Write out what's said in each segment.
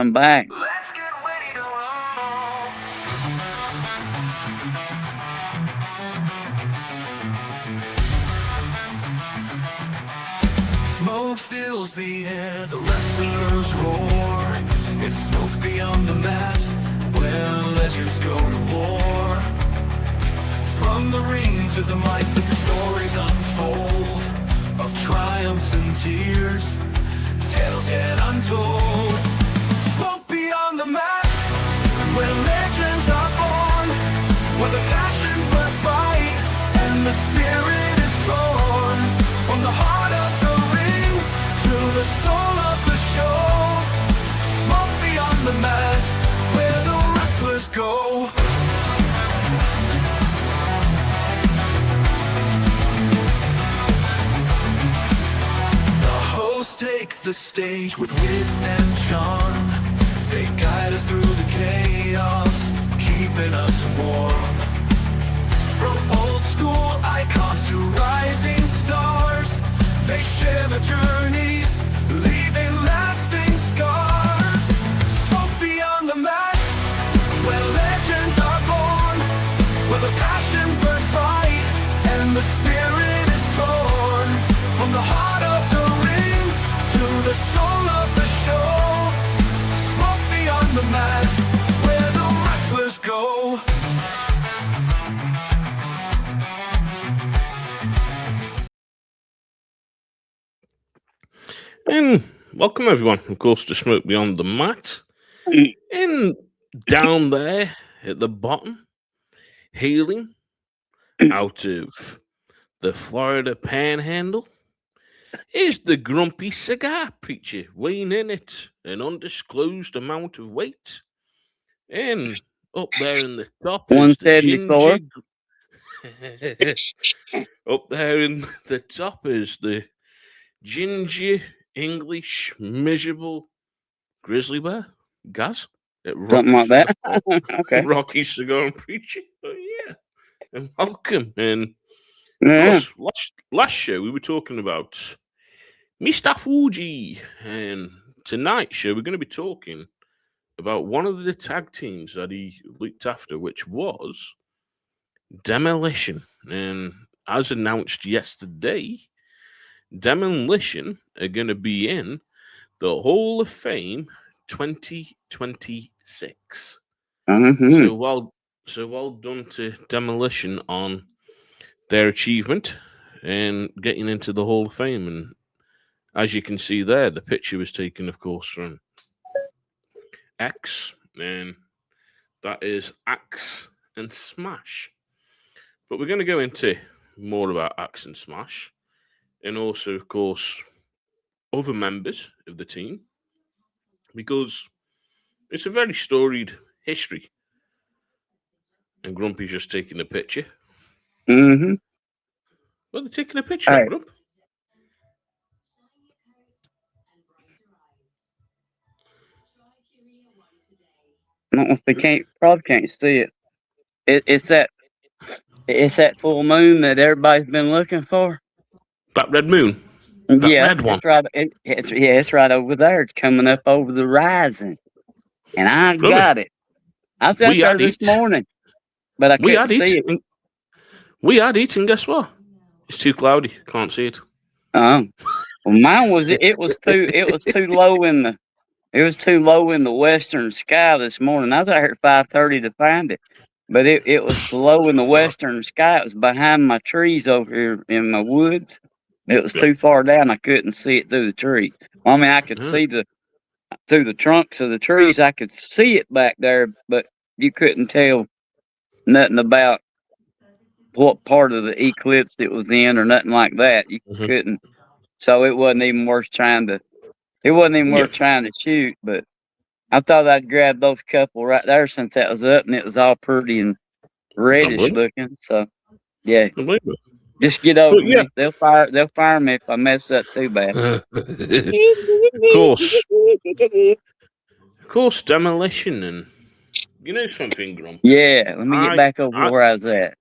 I'm back. Let's get ready to rumble. Smoke fills the air, the wrestlers roar. It's smoke beyond the mat, where legends go to war. From the ring to the mic, the stories unfold of triumphs and tears, tales yet untold. Smoke beyond the mat, where legends are born, where the passion burns bright and the spirit is torn. From the heart of the ring to the soul of the show, smoke beyond the mat, where the wrestlers go. Take the stage with wit and charm. They guide us through the chaos, keeping us warm. From old school icons to rising stars, they share their journeys, leaving lasting scars. Smoke beyond the mat, where legends are born, where the passion burns bright and the spirit is torn. From the heart of the the soul of the show, smoke beyond the mat, where the wrestlers go. And welcome everyone, of course, to Smoke Beyond the Mat. And down there at the bottom, hailing out of the Florida Panhandle, is the grumpy cigar preacher weighing in at an undisclosed amount of weight. And up there in the top is the 174. Up there in the top is the ginger English miserable grizzly bear, Gaz. Something like that. Okay. Rocky Cigar and Preacher. Oh, yeah. And welcome. And Yeah. of course, last show we were talking about Mr. Fuji. And tonight's show we're going to be talking about one of the tag teams that he looked after, which was Demolition. And as announced yesterday, Demolition are going to be in the Hall of Fame 2026. Mm-hmm. So well done to Demolition on their achievement and getting into the Hall of Fame. And as you can see there, the picture was taken, of course, from X, and that is Axe and Smash. But we're going to go into more about Axe and Smash, and also, of course, other members of the team, because it's a very storied history. And Grumpy's just taking a picture. Mm-hmm. Well, they're taking a picture, Hey. Grump. They probably can't see it. It's that full moon that everybody's been looking for. That red moon. That red one. It's right. It's right over there. It's coming up over the horizon, and I got it. I was out there this morning, but I couldn't see it. We had it, and guess what? It's too cloudy. Can't see it. Well, mine was. It was too low in the. It was too low in the western sky this morning. I was out here at 5:30 to find it, but it was low in the western sky. It was behind my trees over here in my woods. It was too far down. I couldn't see it through the tree. Well, I mean, I could see through the trunks of the trees. I could see it back there, but you couldn't tell nothing about what part of the eclipse it was in or nothing like that. You couldn't. So it wasn't even worth trying to. It wasn't even worth trying to shoot. But I thought I'd grab those couple right there since that was up and it was all pretty and reddish looking. So yeah. Just get over me. They'll fire me if I mess up too bad. Of course, Demolition, and you know something, Grump. Yeah, let me get back over where I was at.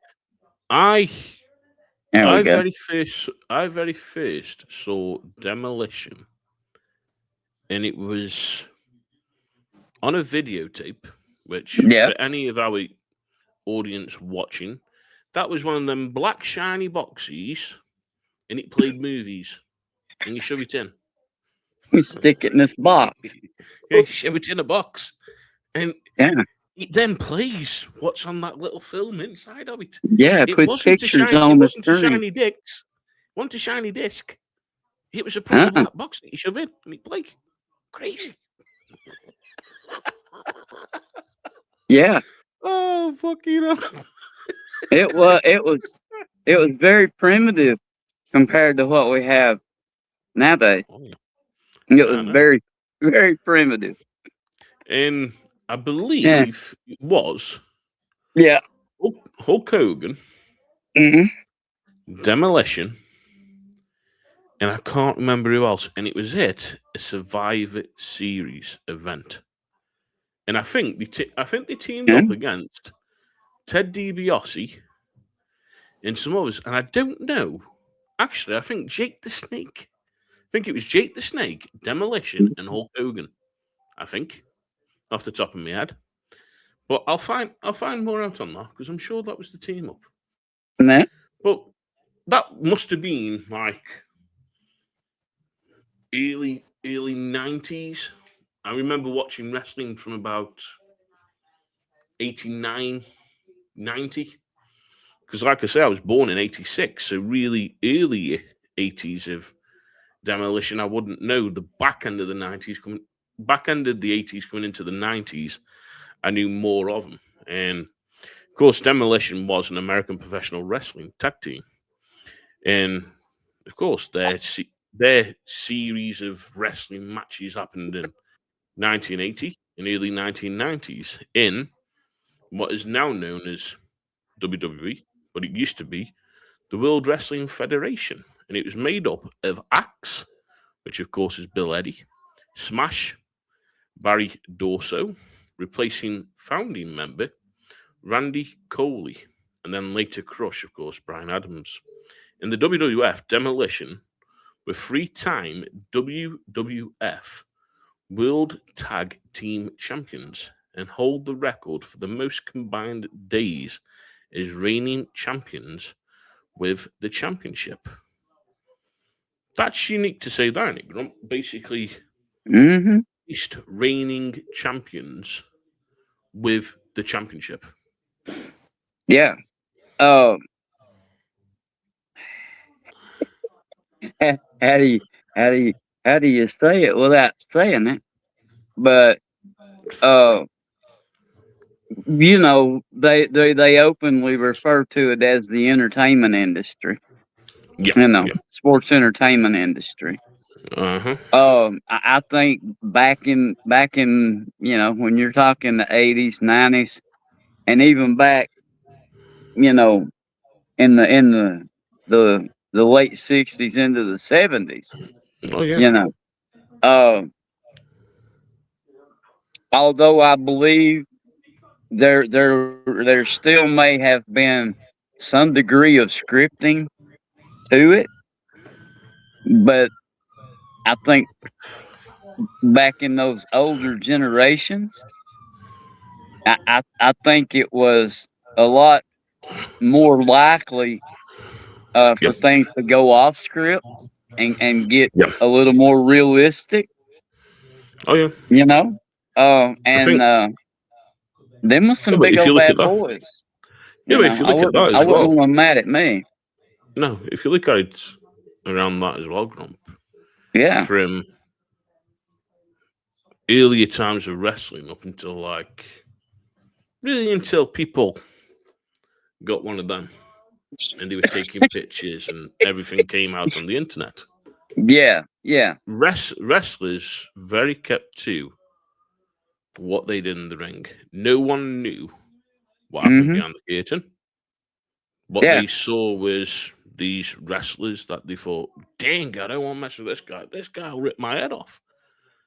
I very first saw Demolition, and it was on a videotape, which Yeah. for any of our audience watching, that was one of them black shiny boxes, and it played movies, and you shove it in. We stick it in this box. You shove it in a box, and Yeah. it then plays what's on that little film inside of it. Yeah. It It puts wasn't a pictures shiny. It on the wasn't a screen. shiny disc. It wasn't a shiny disc. It was a proper black box that you shove in, and it played. Crazy. Yeah. Oh fucking hell. It was very primitive compared to what we have nowadays. Oh, yeah. It I was know. very, very primitive. And I Yeah. believe it was Yeah. Hulk Hogan, Hmm. Demolition, and I can't remember who else. And it was a Survivor Series event. And I think they teamed Yeah. up against Ted DiBiase and some others. And I don't know. Actually, I think Jake the Snake. I think it was Jake the Snake, Demolition, and Hulk Hogan. I think, off the top of my head. But I'll find more out on that because I'm sure that was the team up. Nah. But that must have been like early 90s. I remember watching wrestling from about 89, 90. Because like I say, I was born in 86, so really early 80s of Demolition. I wouldn't know the back end of the 90s coming, back end of the 80s coming into the 90s. I knew more of them. And of course, Demolition was an American professional wrestling tag team. And of course, their series of wrestling matches happened in 1980 and early 1990s in what is now known as WWE, but it used to be the World Wrestling Federation. And it was made up of Axe, which of course is Bill Eddy, Smash, Barry Dorso, replacing founding member Randy Coley, and then later Crush, of course, Brian Adams. In the WWF, Demolition were three-time WWF World Tag Team Champions and hold the record for the most combined days as reigning champions with the championship. That's unique to say that, Nick Grump. Basically, Hmm. least reigning champions with the championship. Yeah. Um. How do you how do you how do you say it without saying it? But uh, they openly refer to it as the entertainment industry. Yeah. Sports entertainment industry. Uh-huh. I think back in when you're talking the 80s, 90s, and even back you know in the late 60s into the 70s, Oh yeah. you know, uh, although I believe there still may have been some degree of scripting to it, but I think back in those older generations, I think it was a lot more likely for Yep. things to go off script and get Yep. a little more realistic, Oh yeah. you know. I And think them was yeah, some but big if you old look at bad that, boys. yeah, but if you look at that I as wouldn't well, want them mad at me. no, if you look at it around that as well, Grump, Yeah. from earlier times of wrestling up until like really until people got one of them and they were taking pictures and everything came out on the internet. Yeah. Yeah. Wrestlers very kept to what they did in the ring. No one knew what happened Hmm. behind the curtain. What Yeah. they saw was these wrestlers that they thought, dang, I don't want to mess with this guy. This guy will rip my head off.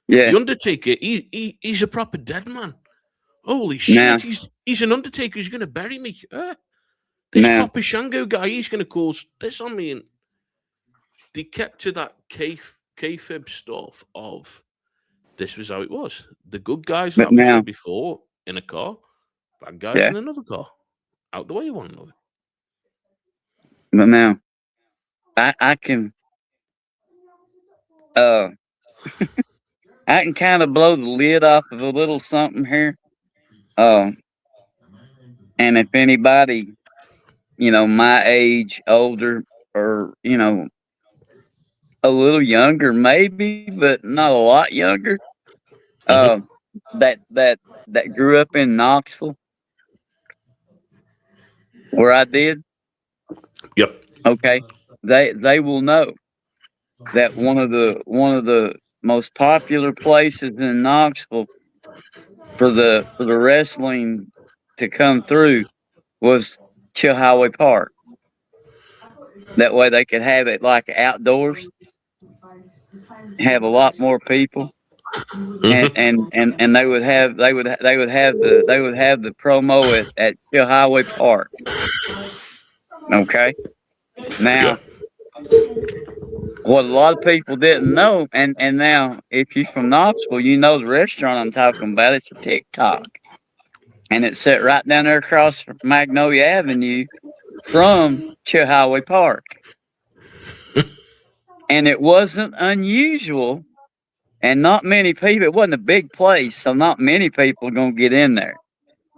Yeah. The Undertaker, he's a proper dead man. Holy Now. shit, he's an Undertaker. He's going to bury me. This Now. Papa Shango guy, he's going to cause this on me. And they kept to that kayfabe stuff of this was how it was. The good guys, But like we now, said before, in a car, bad guys yeah, in another car. Out the way you want to know. but now I can uh I can kind of blow the lid off of a little something here. Um, and if anybody, my age, older, or a little younger, maybe, but not a lot younger, Mm-hmm. uh, that grew up in Knoxville, where I did, Yep. okay, they will know that one of the most popular places in Knoxville for the wrestling to come through was Chill Highway Park. That way they could have it like outdoors, have a lot more people, and Mm-hmm. and and, and they would have the promo at Chill Highway Park. Okay, Yeah. now what a lot of people didn't know, and now if you're from Knoxville, you know the restaurant I'm talking about. It's a TikTok, and it's set right down there across from Magnolia Avenue from Chill Highway Park, and it wasn't unusual. And not many people. It wasn't a big place, so not many people are gonna get in there.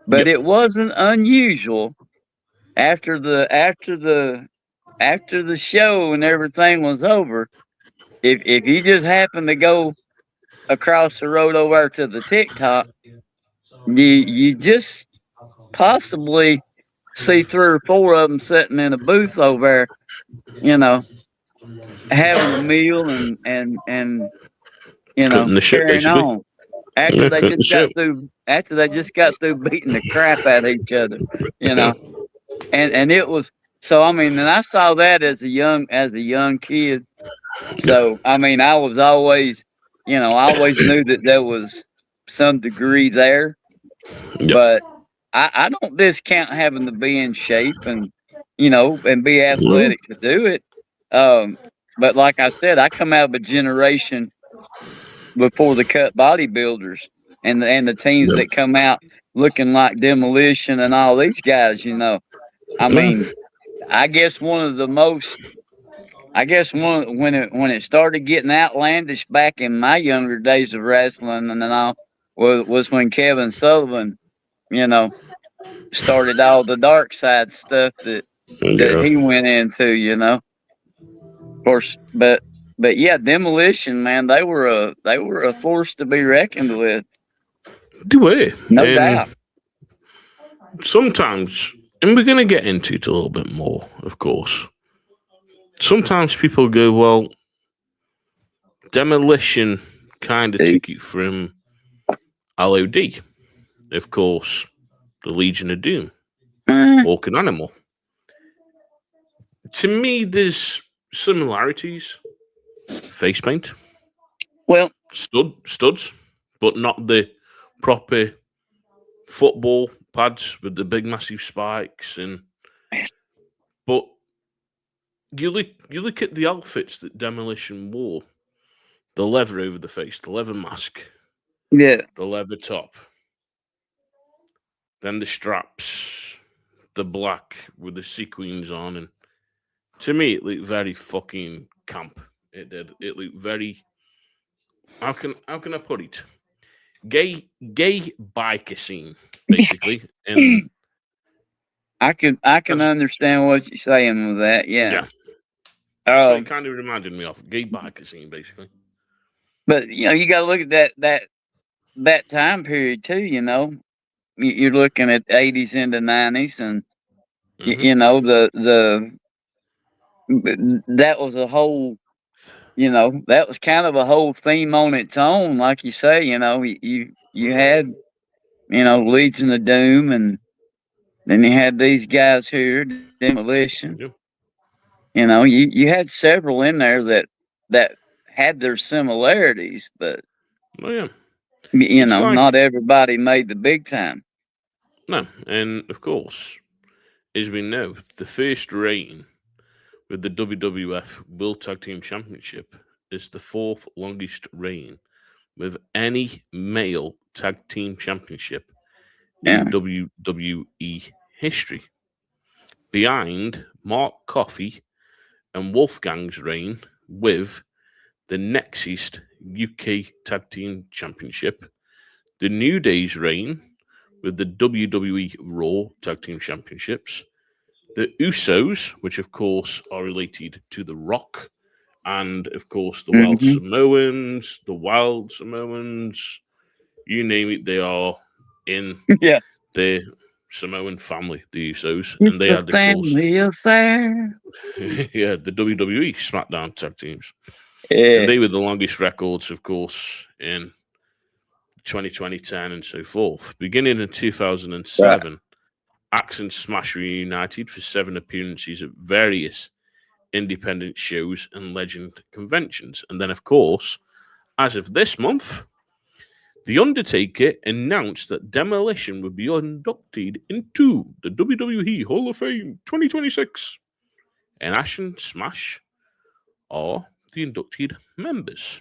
But Yep. it wasn't unusual after the show and everything was over. If you just happened to go across the road over to the TikTok, you just possibly see 3 or 4 of them sitting in a booth over there, you know, having a meal and Cutting the shit, carrying basically. on. After Yeah, they cutting the just got shit. through after they just got through beating the crap out of each other, you Yeah. know. And it was so I mean, and I saw that as a young kid. Yeah. So I mean, I always knew that there was some degree there, Yep. but I don't discount having to be in shape and be No. athletic to do it. Um, but like I said, I come out of a generation before the cut bodybuilders and the teams Yeah. that come out looking like Demolition and all these guys. I Yeah. mean, I guess one of the most, I guess one when it started getting outlandish back in my younger days of wrestling and all was when Kevin Sullivan, you know, started all the dark side stuff that Yeah. he went into. Of course, but yeah, Demolition, man, they were a force to be reckoned with, Do it. no And doubt. sometimes, and we're going to get into it a little bit more, of course. Sometimes people go, well, Demolition kind of took it from LOD, of course, the Legion of Doom, Uh, Walking Animal. To me, there's similarities. Face paint, well, studs, but not the proper football pads with the big massive spikes. But you look at the outfits that Demolition wore: the leather over the face, the leather mask, yeah, the leather top, then the straps, the black with the sequins on, and to me it looked very fucking camp. It did. It looked very. How can I put it? Gay biker scene, basically. And I can that's understand what you're saying with that. Yeah. yeah. That's what it Um, kind of reminded me of. Gay biker scene, basically. but you got to look at that time period too. You're looking at '80s into '90s, and Hmm. that was a whole. That was kind of a whole theme on its own, like you say. You had Legion of Doom, and then you had these guys here, Demolition. Yeah. You had several in there that had their similarities, but Oh yeah. It's like not everybody made the big time. no, and of course, as we know, the first reign with the WWF World Tag Team Championship is the fourth longest reign with any male tag team championship Yeah. in WWE history, behind Mark Coffey and Wolfgang's reign with the Nexus UK Tag Team Championship, the New Day's reign with the WWE Raw Tag Team Championships, the Usos, which of course are related to The Rock, and of course the Wild Mm-hmm. Samoans, you name it, they are in Yeah. the Samoan family, the Usos, It's and they a had, of course, family affair. yeah, the WWE SmackDown tag teams, and Yeah. they were the longest records, of course, in 2020, 10, and so forth. Beginning in 2007, Axe and Smash reunited for 7 appearances at various independent shows and legend conventions. And then, of course, as of this month, The Undertaker announced that Demolition would be inducted into the WWE Hall of Fame 2026. And Axe and Smash are the inducted members.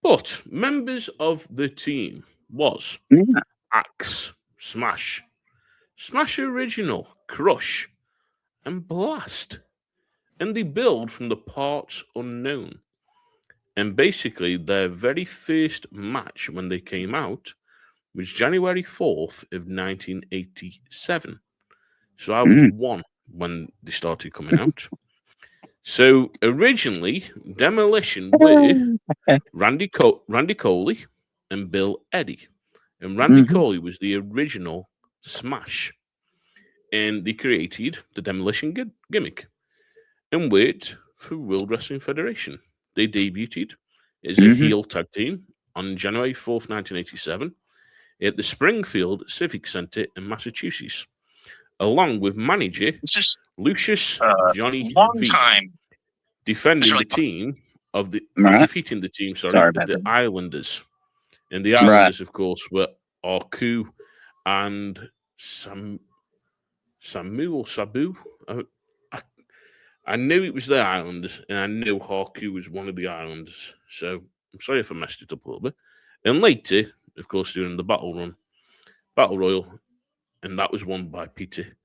But members of the team was Yeah. Axe, Smash, Smash Original, Crush, and Blast. And they build from the parts unknown. And basically, their very first match when they came out was January 4th of 1987. So I was Mm. 1 when they started coming out. So originally, Demolition were Randy Coley and Bill Eddy. And Randy Mm-hmm. Coley was the original Smash. And they created the Demolition gimmick and worked for World Wrestling Federation. They debuted as a Mm-hmm. heel tag team on January 4th, 1987, at the Springfield Civic Center in Massachusetts, along with manager It's just Lucius a Johnny long V, time. defending Really the team of the right. defeating the team, Sorry of about the that. Islanders. And the Right. Islanders, of course, were Arku and Samu or Sabu. I knew it was the Islanders, and I knew Haku was one of the Islanders. So I'm sorry if I messed it up a little bit. And later, of course, during the Battle Royal, and that was won by Peter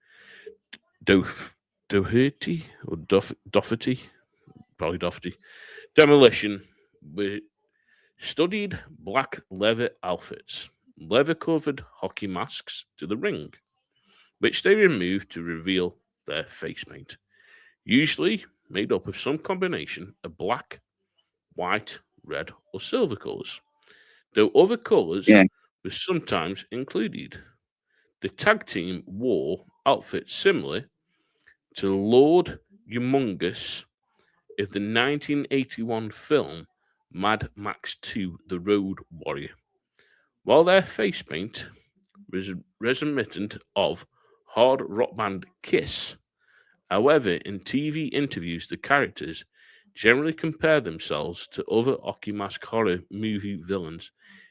Doherty or Doherty, probably Doherty. Demolition with studied black leather outfits, leather covered hockey masks to the ring, which they removed to reveal their face paint, usually made up of some combination of black, white, red, or silver colours, though other colours Yeah. were sometimes included. The tag team wore outfits similar to Lord Humongous of the 1981 film Mad Max 2 The Road Warrior, while their face paint was reminiscent of hard rock band Kiss. However, in TV interviews, the characters generally compare themselves to other hockey mask horror movie villains,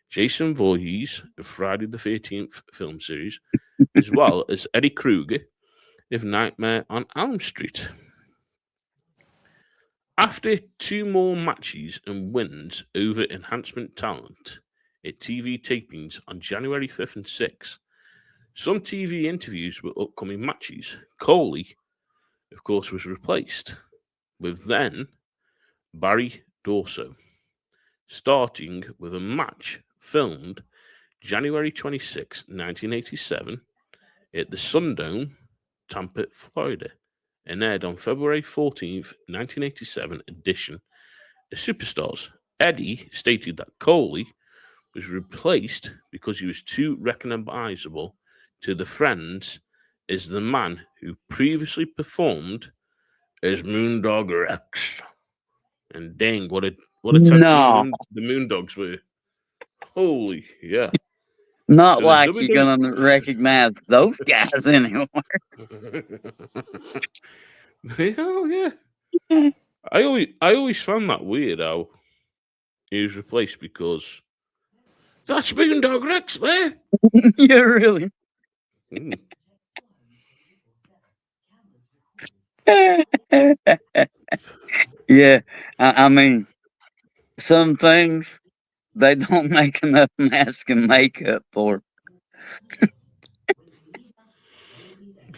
Jason Voorhees of Friday the 13th film series, as well as Eddie Kruger of Nightmare on Elm Street. After 2 more matches and wins over Enhancement Talent at TV tapings on January 5th and 6th, some TV interviews with upcoming matches, Coley, of course, was replaced with then Barry Dorso, starting with a match filmed January 26, 1987 at the Sundome, Tampa, Florida, and aired on February 14th, 1987 edition of Superstars. Eddie stated that Coley was replaced because he was too recognizable to the friends as the man who previously performed as Moondog Rex. And dang, what a tag team No, the Moondogs were. Holy, yeah. not So the like you're WWE. gonna recognize those guys anymore. Hell yeah. I always found that weird how he was replaced because that's Moondog Rex there. Yeah, really. Mm. Yeah, I mean, some things they don't make enough mask and makeup for.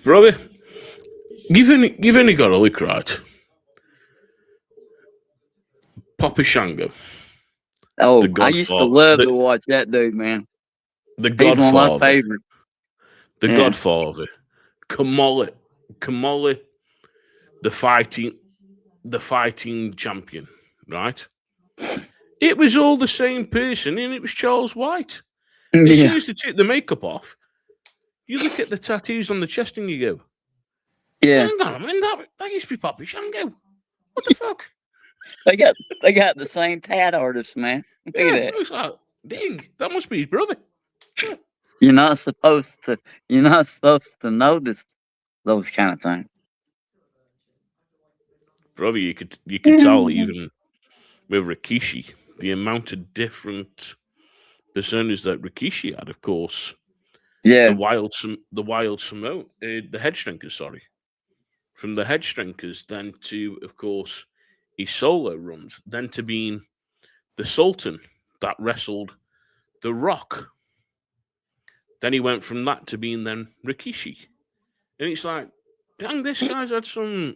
Brother, you've only got to look right. Papa Shango, Oh, the I used to Godfather, love to watch that dude, man. the He's one of my Godfather, favorites. the Yeah. Godfather, Kamala, the fighting champion, right? It was all the same person, and it was Charles White. As soon Yeah, as they took the makeup off, you look at the tattoos on the chest and you go, yeah. hang on a minute, that used to be Papa Shango. What the fuck? They got the same tat artist, man. Look Yeah, at it that. was like, dang, that must be his brother. You're not supposed to. You're not supposed to notice those kind of things. Brother, you could tell even with Rikishi, the amount of different personas that Rikishi had, of course. Yeah, The wild Samoan, the head shrinkers, sorry. From the head shrinkers, then to, of course, his solo runs, then to being the Sultan that wrestled The Rock. Then he went from that to being then Rikishi. And it's like, dang, this guy's had some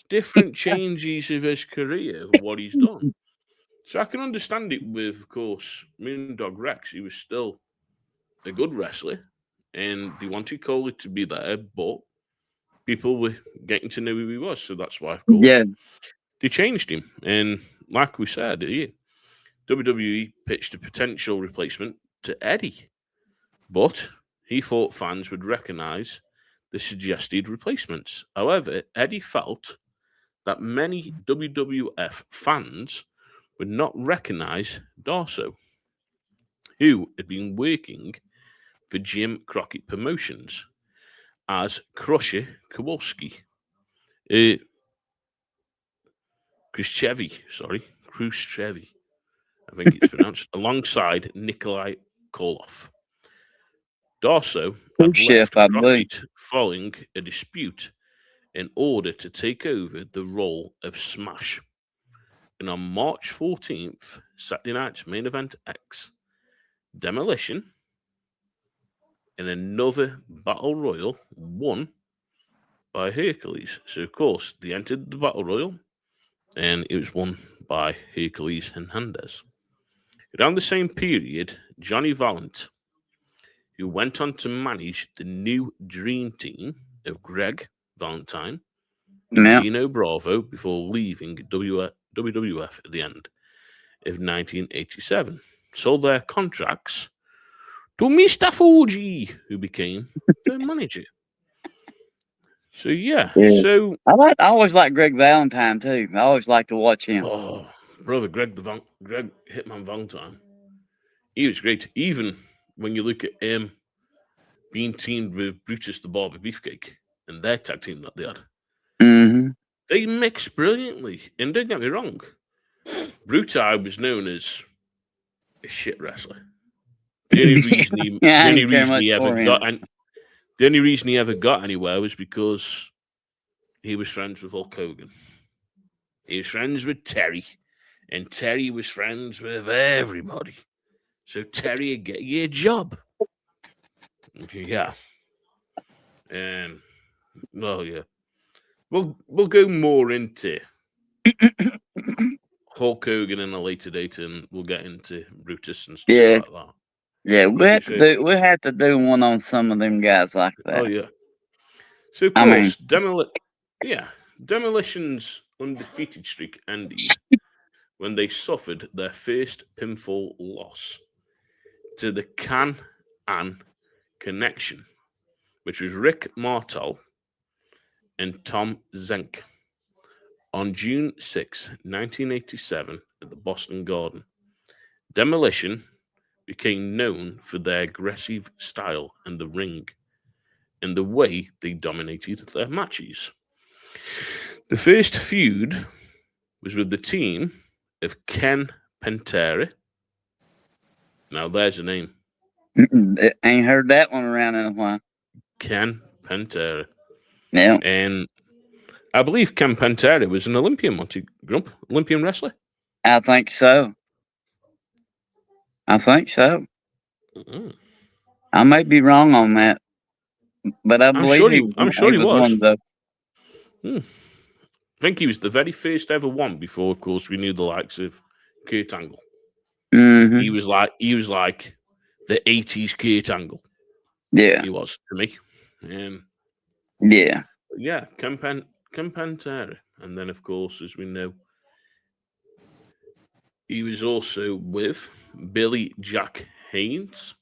different changes of his career, of what he's done. So I can understand it with, of course, Moondog Rex. He was still a good wrestler, and they wanted Coley to be there, but people were getting to know who he was. So that's why, of course, yeah, they changed him. And like we said, WWE pitched a potential replacement to Eddie, but he thought fans would recognise the suggested replacements. However, Eddie felt that many WWF fans would not recognise Darso, who had been working for Jim Crockett Promotions as Crusher Kowalski. Khrushchev, I think it's pronounced, alongside Nikolai Koloff. Darso had chef, left I believe. Crockett following a dispute in order to take over the role of Smash. And on March 14th, Saturday night's main event X, Demolition in another battle royal won by Hercules. So, of course, they entered the battle royal and it was won by Hercules Hernandez. Around the same period, Johnny Valent, who went on to manage the new dream team of Greg Valentine and Yeah. Dino Bravo before leaving WWF at the end of 1987, sold their contracts to Mr. Fuji, who became their manager. So Yeah. so I always like Greg Valentine too. I always like to watch him. oh, brother Greg Hitman Valentine, he was great. Even when you look at him being teamed with Brutus the Barber Beefcake and their tag team that they had, Mm-hmm. they mixed brilliantly. And don't get me wrong, Brutai was known as a shit wrestler. The only reason he, Yeah, I the only didn't care reason much he ever for him. got, and the only reason he ever got anywhere was because he was friends with Hulk Hogan. He was friends with Terry, and Terry was friends with everybody. So Terry would get you a job. Yeah. And well, yeah. We'll go more into Hulk Hogan in a later date, and we'll get into Brutus and stuff Yeah, like that. yeah. Okay, We have to do one on some of them guys like that. oh yeah. So of I mean, course, Demolition's undefeated streak ended when they suffered their first pinfall loss to the Can-An Connection, which was Rick Martel and Tom Zenk, on June 6, 1987, at the Boston Garden. Demolition became known for their aggressive style in the ring and the way they dominated their matches. The first feud was with the team of Ken Pantera. Now there's a name. ain't heard that one around in a while. Ken Pantera. Yeah, And I believe Ken Pantera was an Olympian, Monty Grump, Olympian wrestler. I think so. I think so. Mm. I may be wrong on that, but I believe I'm sure he he was one was. of the. Hmm. I think he was the very first ever one. Before, of course, we knew the likes of Kurt Angle. Hmm. He was like the '80s Kurt Angle. Yeah, He was to me. Um, yeah, yeah, Campantera, and then of course, as we know, he was also with Billy Jack Haynes,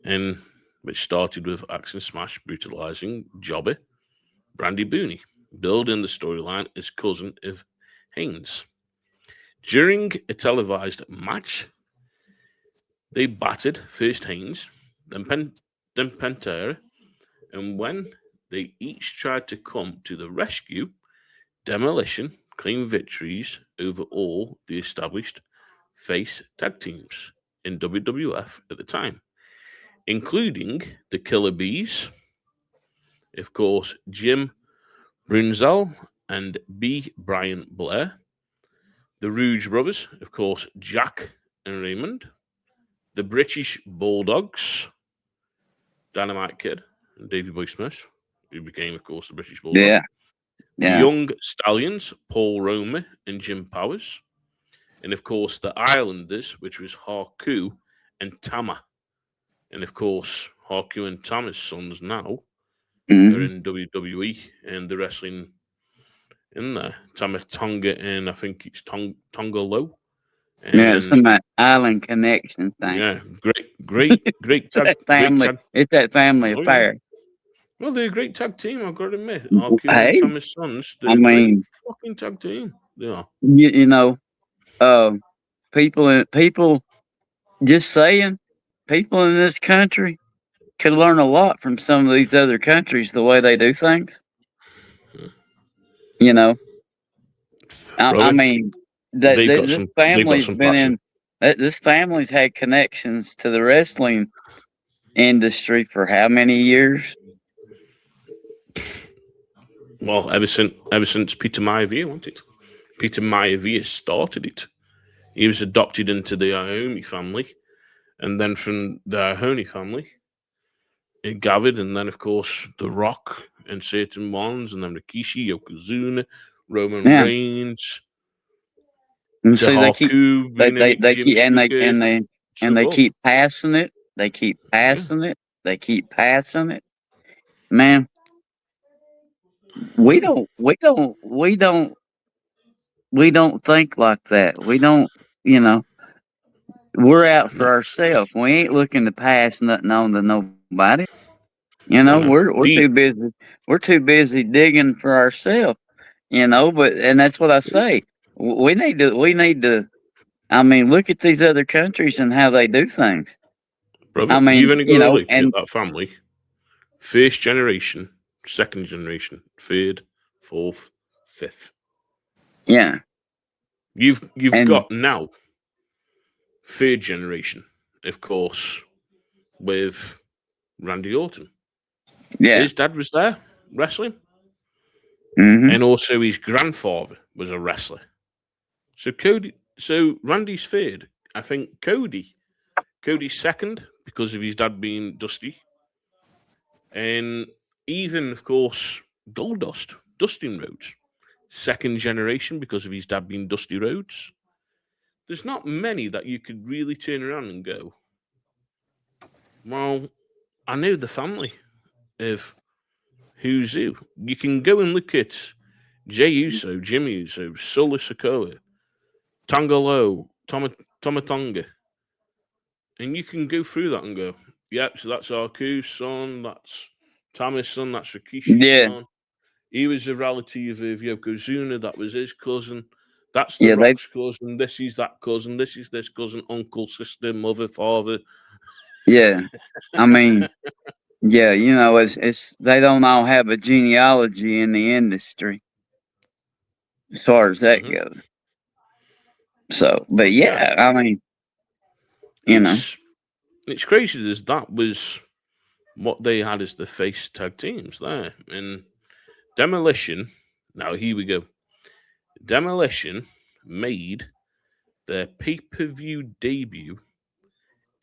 and which started with Axe and Smash brutalizing Jobber Brandy Booney, building the storyline as cousin of Haynes. During a televised match, they battered first Haynes, then Pantera, and when they each tried to come to the rescue, Demolition claimed victories over all the established face tag teams in WWF at the time, including the Killer Bees, of course, Jim Brunzell and B. Brian Blair, the Rouge Brothers, of course, Jack and Raymond, the British Bulldogs, Dynamite Kid and Davey Boy Smith, who became, of course, the British Bulldog, yeah, the yeah. Young Stallions, Paul Romer and Jim Powers, and of course the Islanders, which was Haku and Tama. And of course, Haku and Tama's sons now are Hmm. in WWE and the wrestling in there. Tama Tonga and I think it's Tonga Low. Yeah, it's And some island connection thing. yeah, great It's tag, that great family. tag. It's that family Oh yeah. affair. Well, they're a great tag team, I've got to admit. Haku and Hey, Tama's sons, I they're a great mean, fucking tag team. They are. you know, uh, people just saying, people in this country could learn a lot from some of these other countries the way they do things. You know, I Brother, mean that this they've got family's some been passion. in. This family's had connections to the wrestling industry for how many years? Well, ever since Peter Maivia wanted it. Peter Maivia started it. He was adopted into the Iommi family, and then from the Iommi family, it gathered, and then of course The Rock and certain ones, and then Rikishi, Yokozuna, Roman Yeah, Reigns, and see, Tahaku, being in it, they Jimmy keep Snuka, so and they forth. keep passing it. They keep Yeah, passing it. They keep passing it. Man, we don't think like that. We don't, you know, we're out no, for ourselves. We ain't looking to pass nothing on to nobody. You know, no, no. we're too busy. We're too busy digging for ourselves. You know, but and that's what I say. We need to. I mean, look at these other countries and how they do things. Brother, I you've mean, only got you to know, look at and that family. First generation, second generation, third, fourth, fifth. yeah, You've and got now third generation, of course, with Randy Orton. yeah, His dad was there wrestling, hmm, and also his grandfather was a wrestler. So Randy's third. I think Cody's second because of his dad being Dusty, and even of course Goldust, Dustin Rhodes, second generation because of his dad being Dusty Rhodes. There's not many that you could really turn around and go, well, I know the family of who's who. You can go and look at Jay Uso, Jimmy Uso, Solo Sokoa, Tongalo, Tomatonga, and you can go through that and go, yep, so that's Arku's son, that's Thomas' son, that's Rikishi's yeah, son. He was a relative of Yokozuna, that was his cousin. That's the yeah. They, Rock's cousin. This is that cousin. This is this cousin, uncle, sister, mother, father. yeah. I mean, yeah. You know, it's they don't all have a genealogy in the industry as far as that Hmm. goes. So, but But yeah, yeah, I mean, you know, it's it's crazy as that was what they had as the face tag teams there. And Demolition, now here we go. Demolition made their pay per view debut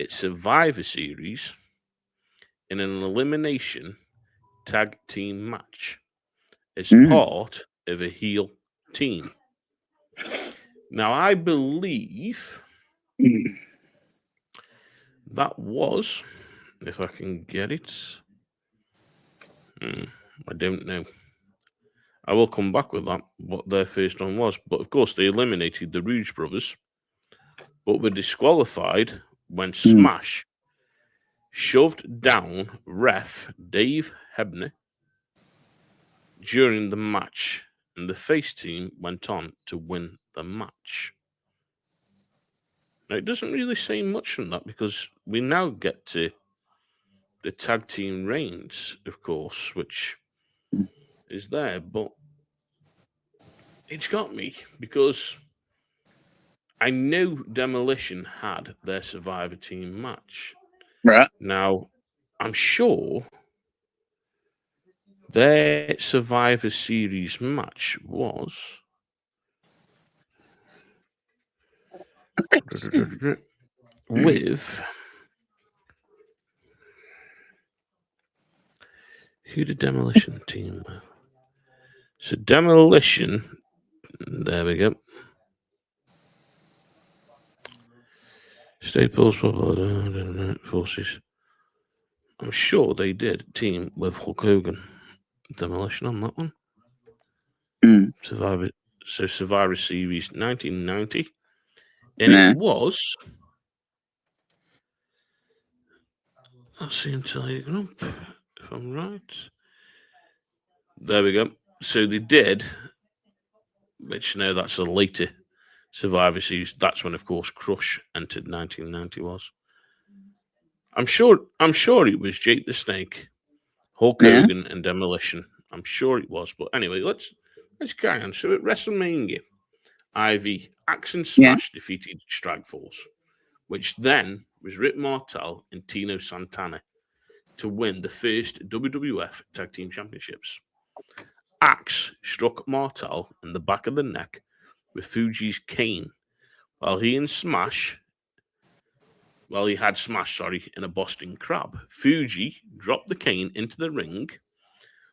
its Survivor Series in an elimination tag team match as part of a heel team. Now, I believe that was, if I can get it, I don't know. I will come back with that, what their first one was. But of course, they eliminated the Rouge brothers, but were disqualified when Smash shoved down ref Dave Hebner during the match, and the face team went on to win the match. Now, it doesn't really say much from that because we now get to the tag team reigns, of course, which is there, but it's got me because I know Demolition had their Survivor team match. Right. Now, I'm sure their Survivor Series match was with who the Demolition team with? So Demolition, there we go. Staples forces. I'm sure they did team with Hulk Hogan. Demolition on that one. Survivor Series 1990. And it was. I'll see until you go up, if I'm right. There we go. So they did, which now that's a later Survivor Series. That's when, of course, Crush entered 1990 was. I'm sure it was Jake the Snake, Hulk Hogan, and Demolition. I'm sure it was. But anyway, let's carry on. So at WrestleMania, Ivy, Axe and Smash defeated Strikeforce, which then was Rick Martel and Tino Santana to win the first WWF Tag Team Championships. Axe struck Martel in the back of the neck with Fuji's cane, while he had Smash, in a Boston Crab. Fuji dropped the cane into the ring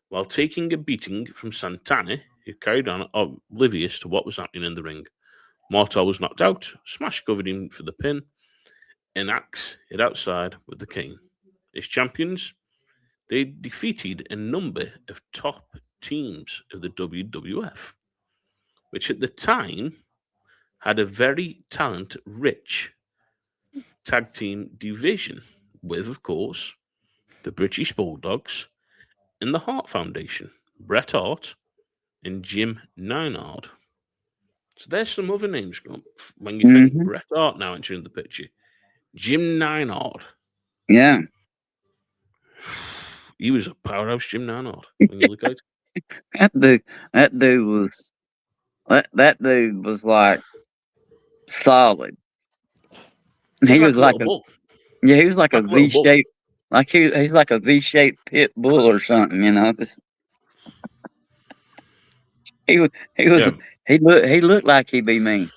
while taking a beating from Santana, who carried on oblivious to what was happening in the ring. Martel was knocked out, Smash covered him for the pin, and Axe hid outside with the cane. As champions, they defeated a number of top teams of the WWF, which at the time had a very talent-rich tag team division with, of course, the British Bulldogs and the Hart Foundation, Bret Hart and Jim Neidhart. So there's some other names when you think Bret Hart now entering the picture. Jim Neidhart. Yeah. He was a powerhouse, Jim Neidhart, when you look at it. That dude was like solid. He was like a bull. Yeah, he was like a V shape, like he's like a V-shaped pit bull or something, you know. He looked like he'd be mean.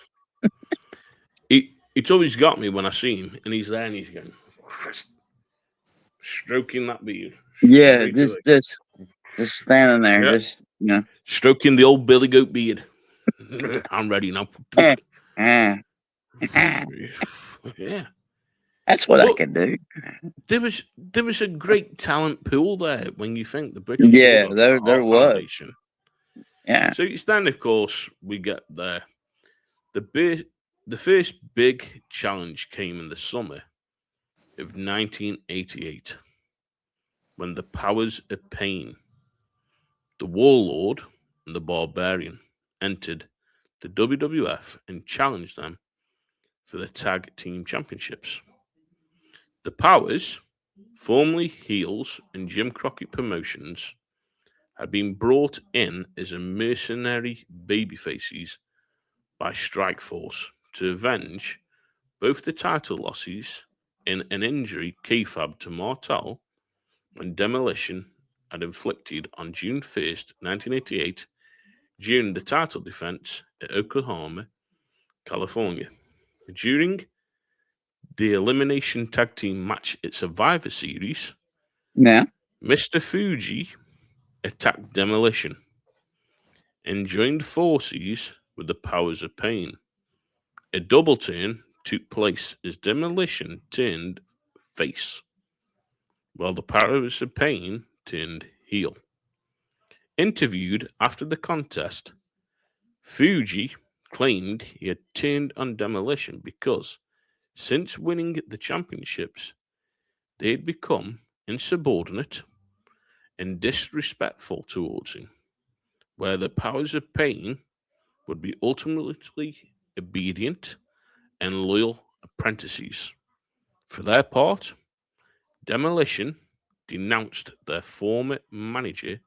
It's always got me when I see him, and he's there, and he's going stroking that beard. Yeah, just standing there, just stroking the old Billy Goat beard. I'm ready now. Yeah. That's what I can do. There was a great talent pool there when you think the British Bulldogs, there was. Foundation. Yeah. So it's then, of course, we get there. The first big challenge came in the summer of 1988 when the Powers of Pain, the Warlord and the Barbarian, entered the WWF and challenged them for the Tag Team Championships. The Powers, formerly heels in Jim Crockett Promotions, had been brought in as a mercenary babyfaces by Strikeforce to avenge both the title losses and an injury kayfabe to Martel and Demolition had inflicted on June 1st, 1988, during the title defense at Oklahoma, California. During the Elimination Tag Team Match at Survivor Series, Yeah. Mr. Fuji attacked Demolition and joined forces with the Powers of Pain. A double turn took place as Demolition turned face, while the Powers of Pain turned heel. Interviewed after the contest, Fuji claimed he had turned on Demolition because, since winning the championships, they had become insubordinate and disrespectful towards him, where the Powers of Pain would be ultimately obedient and loyal apprentices. For their part, Demolition denounced their former manager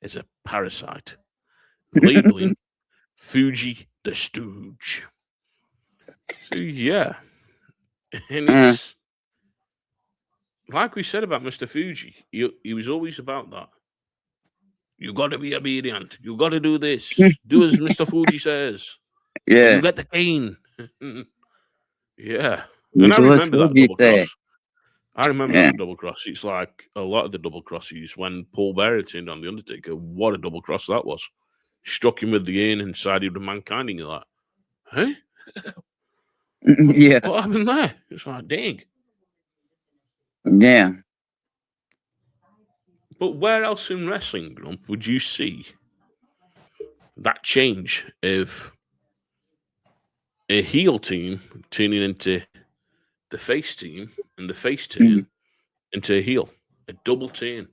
as a parasite, labeling Fuji the Stooge. So yeah, and Uh, it's like we said about Mr. Fuji. He was always about that. You got to be obedient. You got to do this. Do as Mr. Fuji says, or you yeah. get the cane. Yeah, and I So let's remember that forget double that. cross. I remember Yeah. that double cross. It's like a lot of the double crosses when Paul Bearer turned on the Undertaker. What a double cross that was! Struck him with the urn and sided with Mankind, and you're like, "Hey, Yeah. what happened there?" It's like, dang. Yeah. But where else in wrestling, Grump, would you see that change of a heel team turning into the face team and the face turn into a heel? A double turn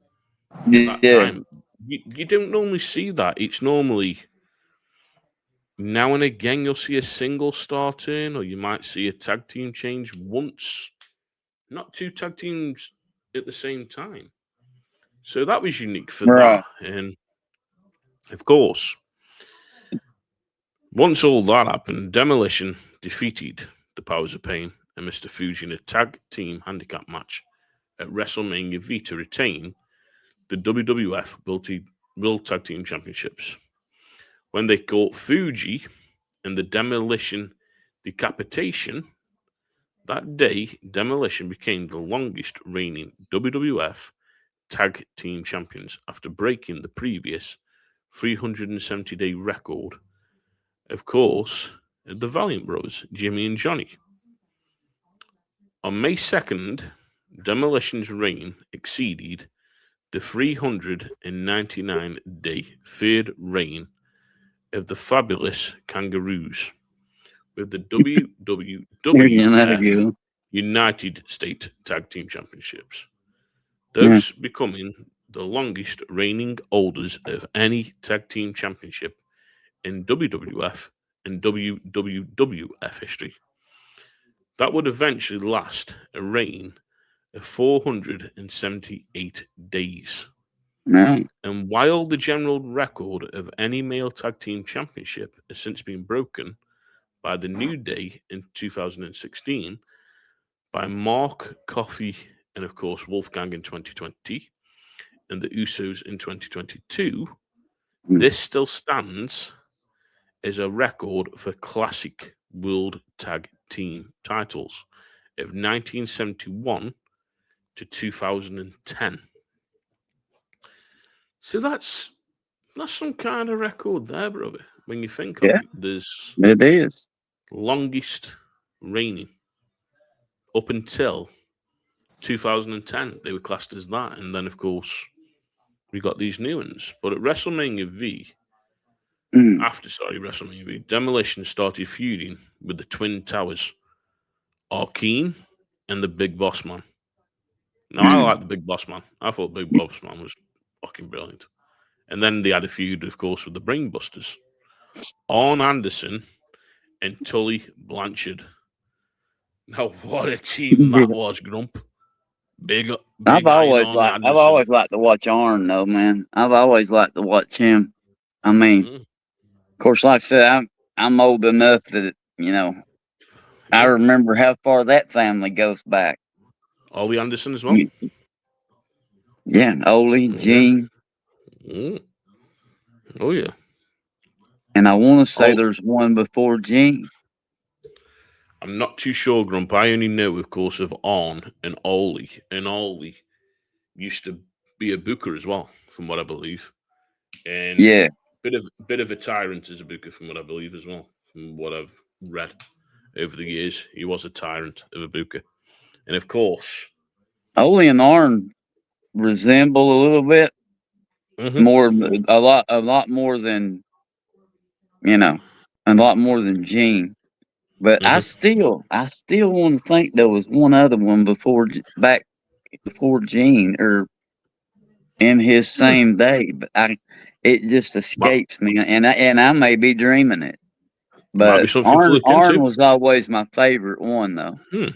at that Yeah. time. You don't normally see that. It's normally now and again you'll see a single star turn, or you might see a tag team change once, not two tag teams at the same time. So that was unique for Right. that. And of course, once all that happened, Demolition defeated the Powers of Pain and Mr. Fuji in a tag team handicap match at WrestleMania V to retain the WWF World Tag Team Championships. When they caught Fuji and the Demolition decapitation, that day Demolition became the longest reigning WWF Tag Team Champions after breaking the previous 370-day record, of course, the Valiant Brothers, Jimmy and Johnny. On May 2nd, Demolition's reign exceeded the 399-day third reign of the Fabulous Kangaroos, with the There you WWF go. United States Tag Team Championships, Yeah. thus becoming the longest reigning holders of any tag team championship in WWF and WWF history. That would eventually last a reign of 478 days. Yeah. And while the general record of any male tag team championship has since been broken by the New Day in 2016, by Mark Coffey and, of course, Wolfgang in 2020, and the Usos in 2022, this still stands as a record for classic World Tag Team titles of 1971 to 2010. So that's some kind of record there, brother. When you think of Yeah. it, there's It is. longest reigning up until 2010. They were classed as that, and then of course we got these new ones. But at WrestleMania V, after WrestleMania V, Demolition started feuding with the Twin Towers, Arkeen, and the Big Boss Man. Now I like the Big Boss Man. I thought Big Boss Man was fucking brilliant. And then they had a feud, of course, with the Brainbusters, Arn Anderson and Tully Blanchard. Now, what a team that was, Grump. Big I've Iron always Arn liked. I've Anderson. always liked to watch Arn, though, man. I've always liked to watch him. I mean, Mm, of course, like I said, I'm old enough that I yeah. remember how far that family goes back. Ollie Anderson as well. Yeah, Ole, Yeah. Gene, Mm. Oh, yeah. and I want to say Oh, there's one before Gene. I'm not too sure, Grump. I only know, of course, of Arn and Ollie. And Ollie used to be a booker as well, from what I believe. And Yeah. bit of a tyrant as a booker, from what I believe as well, from what I've read over the years. He was a tyrant of a booker. And of course, Ole and Arn resemble a little bit mhm, more, a lot more than, you know, a lot more than Gene. But mhm. I still want to think there was one other one back before Gene or in his Hmm. same day. But it just Might, escapes me, and I may be dreaming it. might be But something to look Arn into. was always my favorite one, though. Hmm.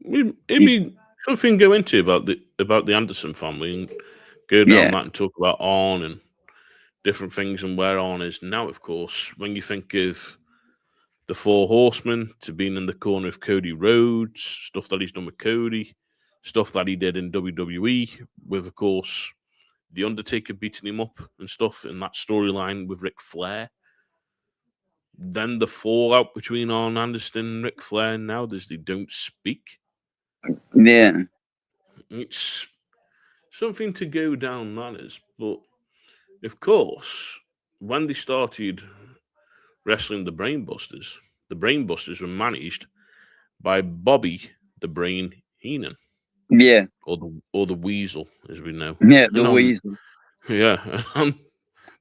It'd You- be something to go into about the Anderson family and go down Yeah, that and talk about On and different things and where On is now. Of course, when you think of the Four Horsemen to being in the corner of Cody Rhodes, stuff that he's done with Cody, stuff that he did in WWE with, of course, the Undertaker beating him up and stuff in that storyline with Ric Flair. Then the fallout between Arn Anderson and Ric Flair now they don't speak. yeah, It's something to go down that is. But of course, when they started wrestling the Brainbusters were managed by Bobby the Brain Heenan, yeah, or the Weasel, as we know. yeah. The And on Weasel. yeah, on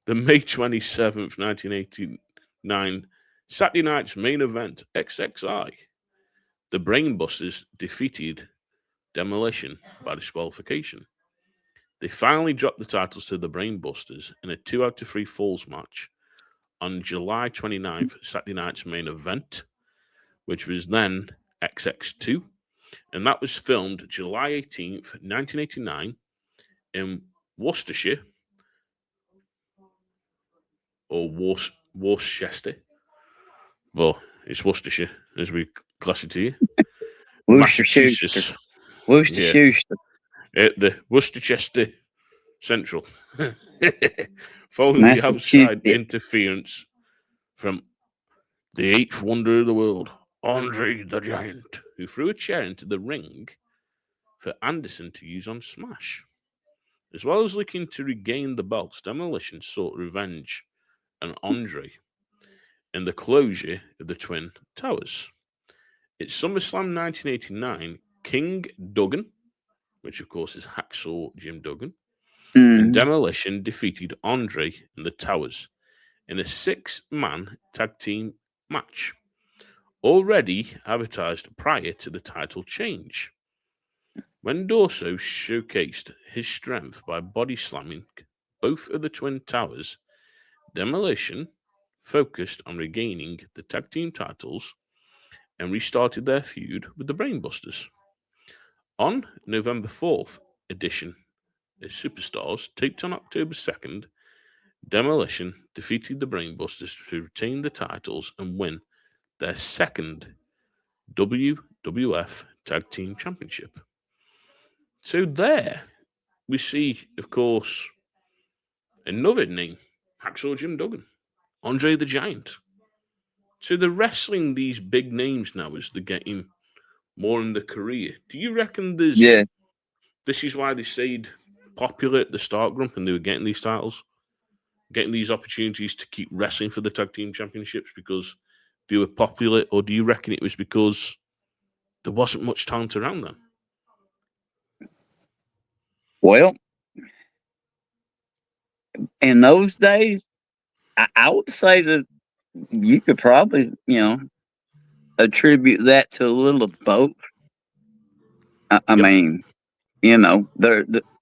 the May 27th, 1989 Saturday night's main event, XXI, the Brainbusters defeated Demolition by disqualification. They finally dropped the titles to the Brainbusters in a 2 out of 3 falls match on July 29th, Saturday night's main event, which was then XX2, and that was filmed July 18th, 1989, in Worcestershire, or Worcester. Well, it's Worcestershire, as we class it here. Worcestershire. Massachusetts. Yeah, Worcestershire. at the Worcestershire Central. Following the outside Massachusetts. interference from the eighth wonder of the world, Andre the Giant, who threw a chair into the ring for Anderson to use on Smash. As well as looking to regain the belts, Demolition sought revenge on Andre in the closure of the Twin Towers. At SummerSlam 1989, King Duggan, which of course is Hacksaw Jim Duggan, and Mm, Demolition defeated Andre in the Towers in a 6-man tag team match, already advertised prior to the title change. When Dorso showcased his strength by body slamming both of the Twin Towers, Demolition focused on regaining the tag team titles and restarted their feud with the Brainbusters. On November 4th edition of Superstars, taped on October 2nd, Demolition defeated the Brainbusters to retain the titles and win their second WWF Tag Team Championship. So there we see, of course, another name, Hacksaw Jim Duggan, Andre the Giant. So they're wrestling these big names now as they're getting more in their career. Do you reckon yeah. this is why they stayed popular at the start, Grump, and they were getting these titles, getting these opportunities to keep wrestling for the tag team championships because they were popular, or do you reckon it was because there wasn't much talent around them? Well, in those days, I would say that you could probably, attribute that to a little of both. I Yep. mean,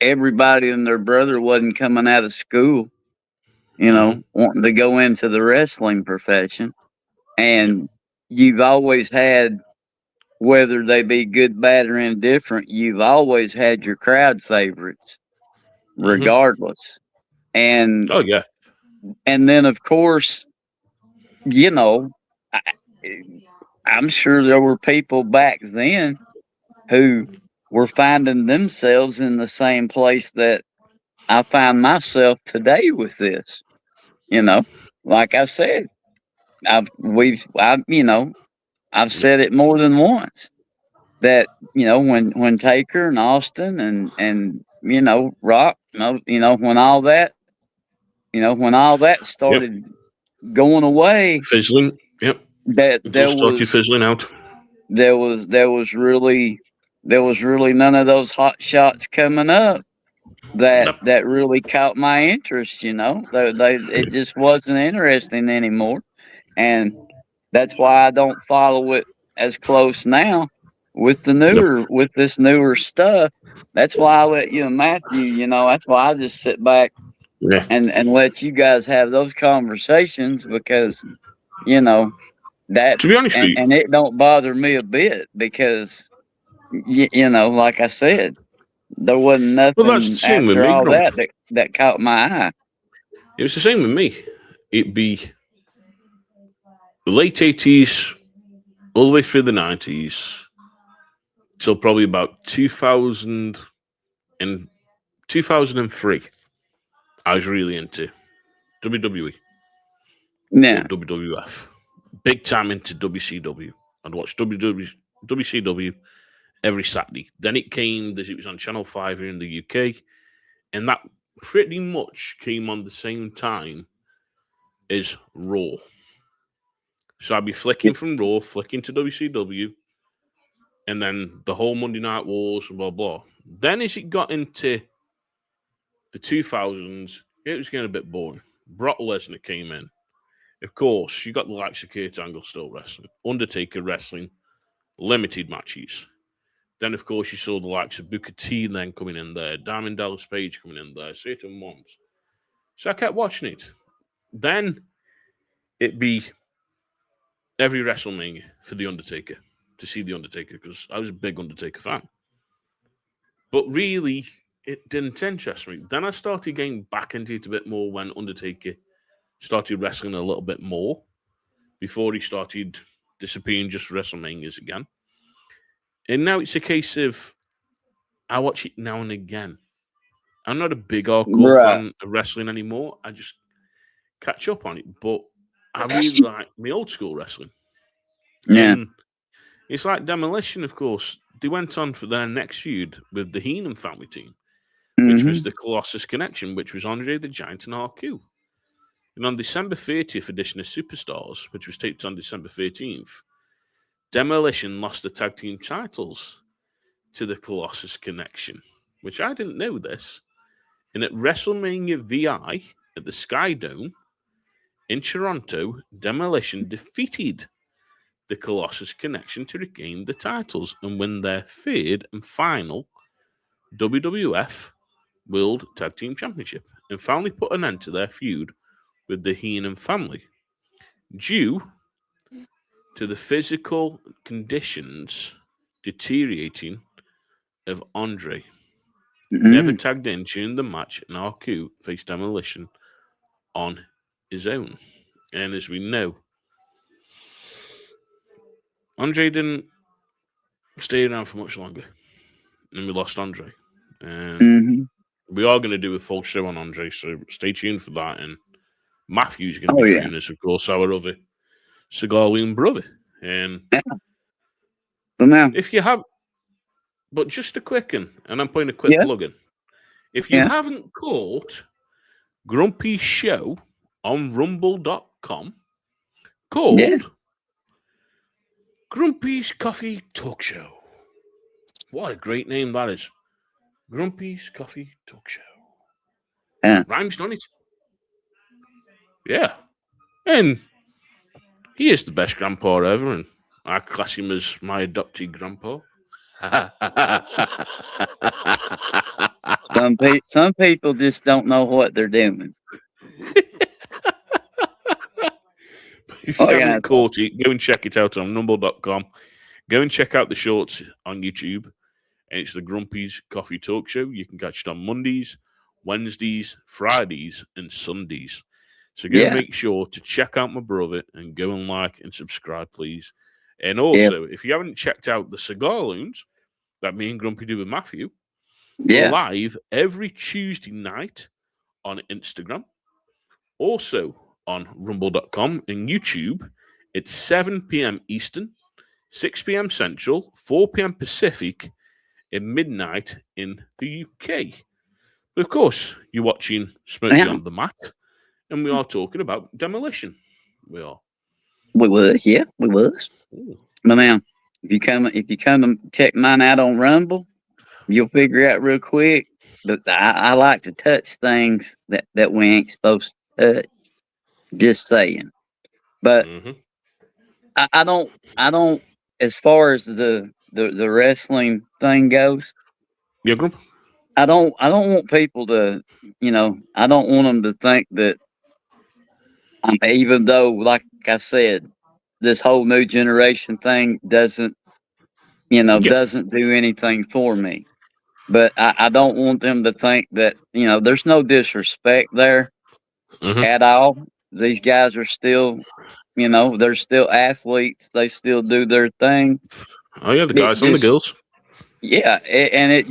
everybody and their brother wasn't coming out of school, Mhm. wanting to go into the wrestling profession. Yep. And you've always had, whether they be good, bad, or indifferent, you've always had your crowd favorites, Mhm. regardless. And Oh yeah. and then of course, you know, I, I'm sure there were people back then who were finding themselves in the same place that I find myself today with this. You know, like I said, I've we've I you know I've said it more than once that when Taker and Austin and Rock, when all that Yep. started going away, Fizzling. Yep. that It all started fizzling out. there was really none of those hot shots coming up Nope. that really caught my interest. It just wasn't interesting anymore, and that's why I don't follow it as close now with Nope. with this newer stuff. That's why I let you and Matthew. That's why I just sit back Yeah. and let you guys have those conversations because you know that To be honest with you, and it don't bother me a bit because like I said, there wasn't well, that's the nothing same with after me, all Grump. that caught my eye. It was the same with me. It'd be the late 80s, all the way through the 90s, till probably about 2000 and 2003. I was really into WWE or Yeah. WWF. Big time into WCW. I'd watch WCW every Saturday. Then it came as it was on Channel 5 here in the UK, and that pretty much came on the same time as Raw. So I'd be flicking from Raw, flicking to WCW, and then the whole Monday Night Wars and blah blah. Then as it got into the 2000s, it was getting a bit boring. Brock Lesnar came in. Of course, you got the likes of Kurt Angle still wrestling, Undertaker wrestling, limited matches. Then, of course, you saw the likes of Booker T then coming in there, Diamond Dallas Page coming in there, Satan Mons. So I kept watching it. Then it'd be every WrestleMania for The Undertaker, to see The Undertaker, because I was a big Undertaker fan. But really, it didn't interest me. Then I started getting back into it a bit more when Undertaker started wrestling a little bit more before he started disappearing just for WrestleManias again. And now it's a case of I watch it now and again. I'm not a big hardcore Right. fan of wrestling anymore. I just catch up on it. But I really like my old school wrestling. Yeah. And it's like Demolition, of course. They went on for their next feud with the Heenan family team, which was Hmm. the Colossus Connection, which was Andre the Giant and RQ. And on December 30th edition of Superstars, which was taped on December 13th, Demolition lost the tag team titles to the Colossus Connection, which I didn't know this. And at WrestleMania VI at the Sky Dome in Toronto, Demolition defeated the Colossus Connection to regain the titles and win their third and final WWF World Tag Team Championship and finally put an end to their feud with the Heenan family due to the physical conditions deteriorating of Andre. Never tagged in during the match, and RQ faced Demolition on his own. And as we know, Andre didn't stay around for much longer, and we lost Andre. Hmm. We are going to do a full show on Andre, so stay tuned for that. And Matthew's going to Oh be yeah. joining us, of course, our other cigar loon brother. And Yeah. So now, if you have, but just a quick one, and I'm putting a quick yeah, plug in. If you yeah, haven't caught Grumpy's show on rumble.com called yeah. Grumpy's Coffee Talk Show. What a great name that is. Grumpy's Coffee Talk Show. Yeah. Rhymes on it. Yeah. And he is the best grandpa ever, and I class him as my adopted grandpa. Some people just don't know what they're doing. If you Oh yeah. haven't caught it, go and check it out on rumble.com. Go and check out the shorts on YouTube. And it's the Grumpy's Coffee Talk Show. You can catch it on Mondays, Wednesdays, Fridays, and Sundays. So go Yeah. make sure to check out my brother and go and like and subscribe, please. And Yep. also, if you haven't checked out the Cigar Loons that me and Grumpy do with Matthew, we're Yeah. live every Tuesday night on Instagram. Also on rumble.com and YouTube. It's 7 p.m. Eastern, 6 p.m. Central, 4 p.m. Pacific, and midnight in the UK. But of course, you're watching Smoke Yeah. Beyond the Mat, and we are talking about Demolition. We are. We was, yeah, we was. Ooh. But now, if you come to check mine out on Rumble, you'll figure out real quick. But I like to touch things that we ain't supposed to touch. Just saying. But Mhm. I don't. As far as the wrestling thing goes, Yeah, Grump? I don't want people to, I don't want them to think that even though, like I said, this whole new generation thing doesn't Yeah. doesn't do anything for me. But I don't want them to think that, there's no disrespect there Mhm. at all. These guys are still, they're still athletes. They still do their thing. Oh yeah, the It guys and the just, girls. yeah, and it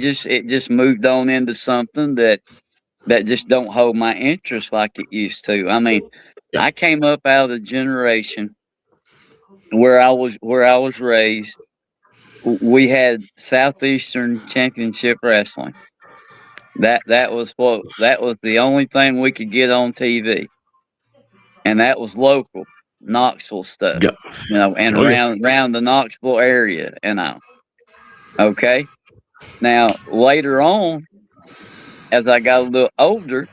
just moved on into something that just don't hold my interest like it used to. I mean, Yeah. I came up out of the generation where I was raised. We had Southeastern Championship Wrestling. That was the only thing we could get on TV, and that was local Knoxville stuff, Yeah. and Oh yeah. around the Knoxville area, okay. Now later on, as I got a little older,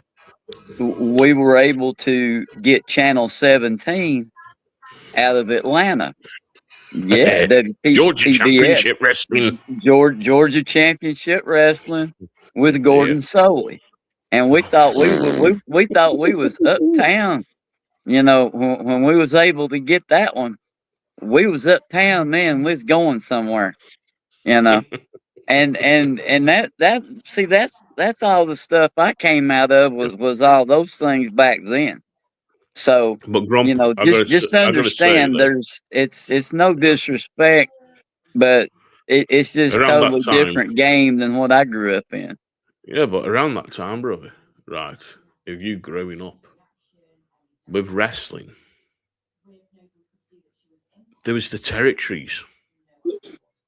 we were able to get Channel 17 out of Atlanta. Yeah, Georgia WPBS, Championship Wrestling. Georgia Championship Wrestling with Yeah. Gordon Soley, and we thought we was uptown. When we was able to get that one, we was uptown. Man, we was going somewhere. You know, and that see that's all the stuff I came out of was all those things back then. So, But Grump, just I gotta say understand though, it's no disrespect, but it's just around that totally time, different game than what I grew up in. yeah, but around that time, brother, right? If you growing up with wrestling, there was the territories.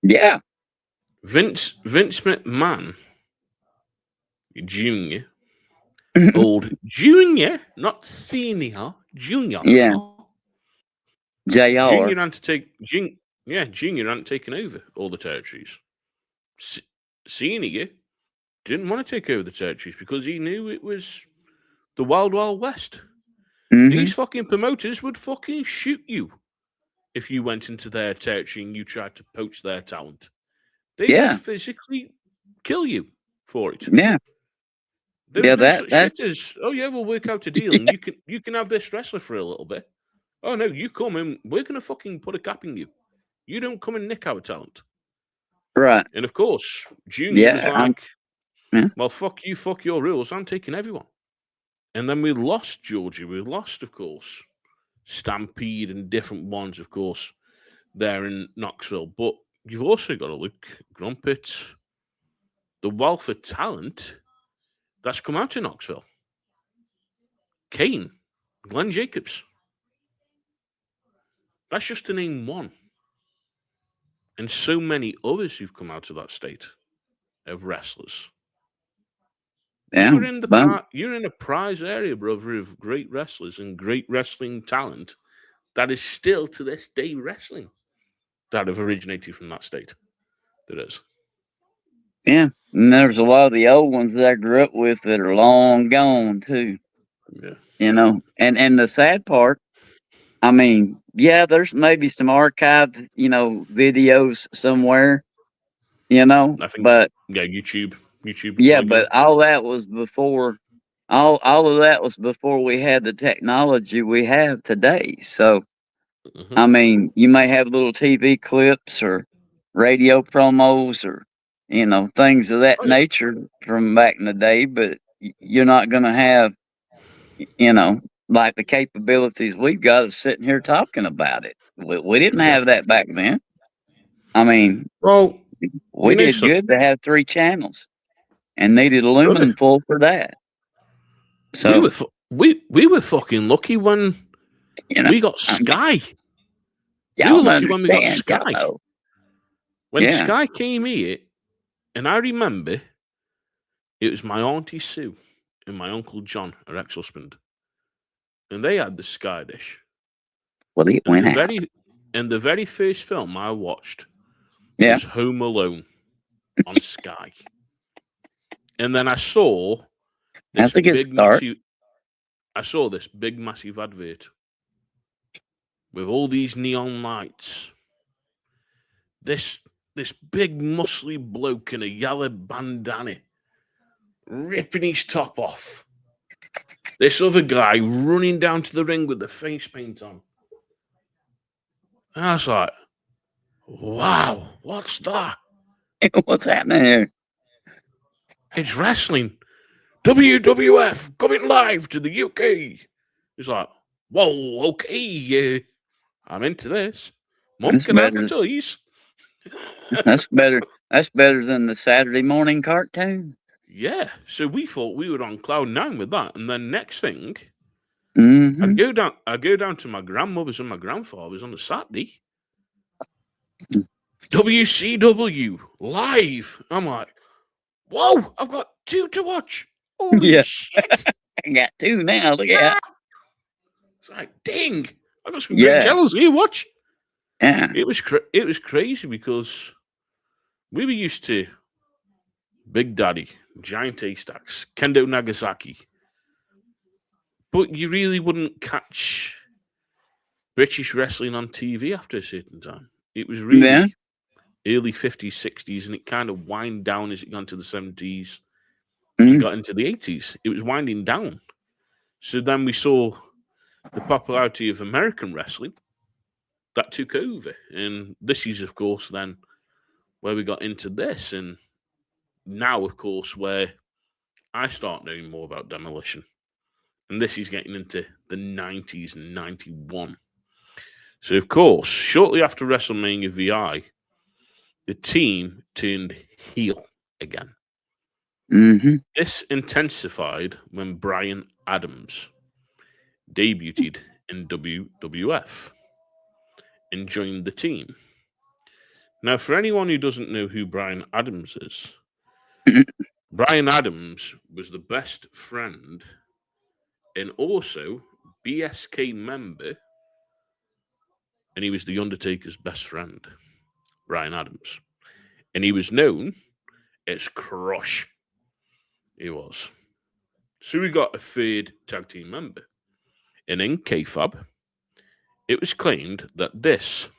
Yeah. Vince McMahon Junior, old Junior, not senior, Junior. Yeah. JR. Junior had to take Junior hadn't taken over all the territories. Senior didn't want to take over the territories because he knew it was the wild, wild west. Mhm. These fucking promoters would fucking shoot you if you went into their territory and you tried to poach their talent. They would Yeah. physically kill you for it. Yeah. There Yeah, was no such that's shit as, oh yeah, we'll work out a deal and you can have this wrestler for a little bit. Oh no, you come and we're gonna fucking put a cap in you. You don't come and nick our talent. right. And of course, Junior was Yeah, yeah. well, fuck you, fuck your rules. I'm taking everyone. And then we lost Georgia. We lost, of course, Stampede and different ones, of course, there in Knoxville. But you've also got to look, Grumpet, the wealth of talent that's come out of Knoxville. Kane, Glenn Jacobs. That's just to name one. And so many others who've come out of that state of wrestlers. Yeah. You're in a prize area, brother, of great wrestlers and great wrestling talent that is still to this day wrestling that have originated from that state. There is. Yeah. And there's a lot of the old ones that I grew up with that are long gone too. Yeah. And the sad part, I mean, yeah, there's maybe some archived, videos somewhere, I think but YouTube. yeah, but all that was before all of that was before we had the technology we have today. So Mhm. I mean, you may have little TV clips or radio promos or things of that Oh, yeah. nature from back in the day, but you're not going to have you know like the capabilities we've got of sitting here talking about it. We didn't Yeah. have that back then. I mean, Well, we did good to have 3 channels and needed aluminum foil for that. So we were fucking lucky when we got Sky. We y'all were lucky when we got understand, y'all Sky. know. When Yeah. Sky came here, and I remember it was my Auntie Sue and my Uncle John, her ex-husband, and they had the Sky dish. Well, it And went out. the very first film I watched Yeah. was Home Alone on Sky. And then I saw this That's a good start. big massive advert with all these neon lights. This big muscly bloke in a yellow bandana ripping his top off. This other guy running down to the ring with the face paint on. And I was like, wow, what's that? What's happening here? It's wrestling. WWF coming live to the UK. It's like, whoa, okay, I'm into this. Mum That's can better. advertise. That's better. That's better than the Saturday morning cartoon. Yeah, so we thought we were on cloud nine with that, and then next thing, Mm-hmm. I go down to my grandmother's and my grandfather's on a Saturday. WCW live. I'm like, whoa, I've got 2 to watch. Holy shit! I got 2 now. Look at that. It's like, dang, I got some great jealousy here. Watch. Yeah. It was crazy because we were used to Big Daddy, Giant Haystacks, Kendo Nagasaki, but you really wouldn't catch British wrestling on TV after a certain time. It was really early 50s, 60s, and it kind of wind down as it got into the 70s. It got into the 80s. It was winding down. So then we saw the popularity of American wrestling that took over. And this is, of course, then where we got into this. And now, of course, where I start knowing more about Demolition. And this is getting into the 90s and 91. So, of course, shortly after WrestleMania VI, the team turned heel again. Mm-hmm. This intensified when Bryan Adams debuted in WWF and joined the team. Now, for anyone who doesn't know who Bryan Adams is, Bryan Adams was the best friend and also BSK member, and he was The Undertaker's best friend, Bryan Adams. And he was known as Crush. He was. So we got a 3rd tag team member. And in kayfabe, it was claimed that this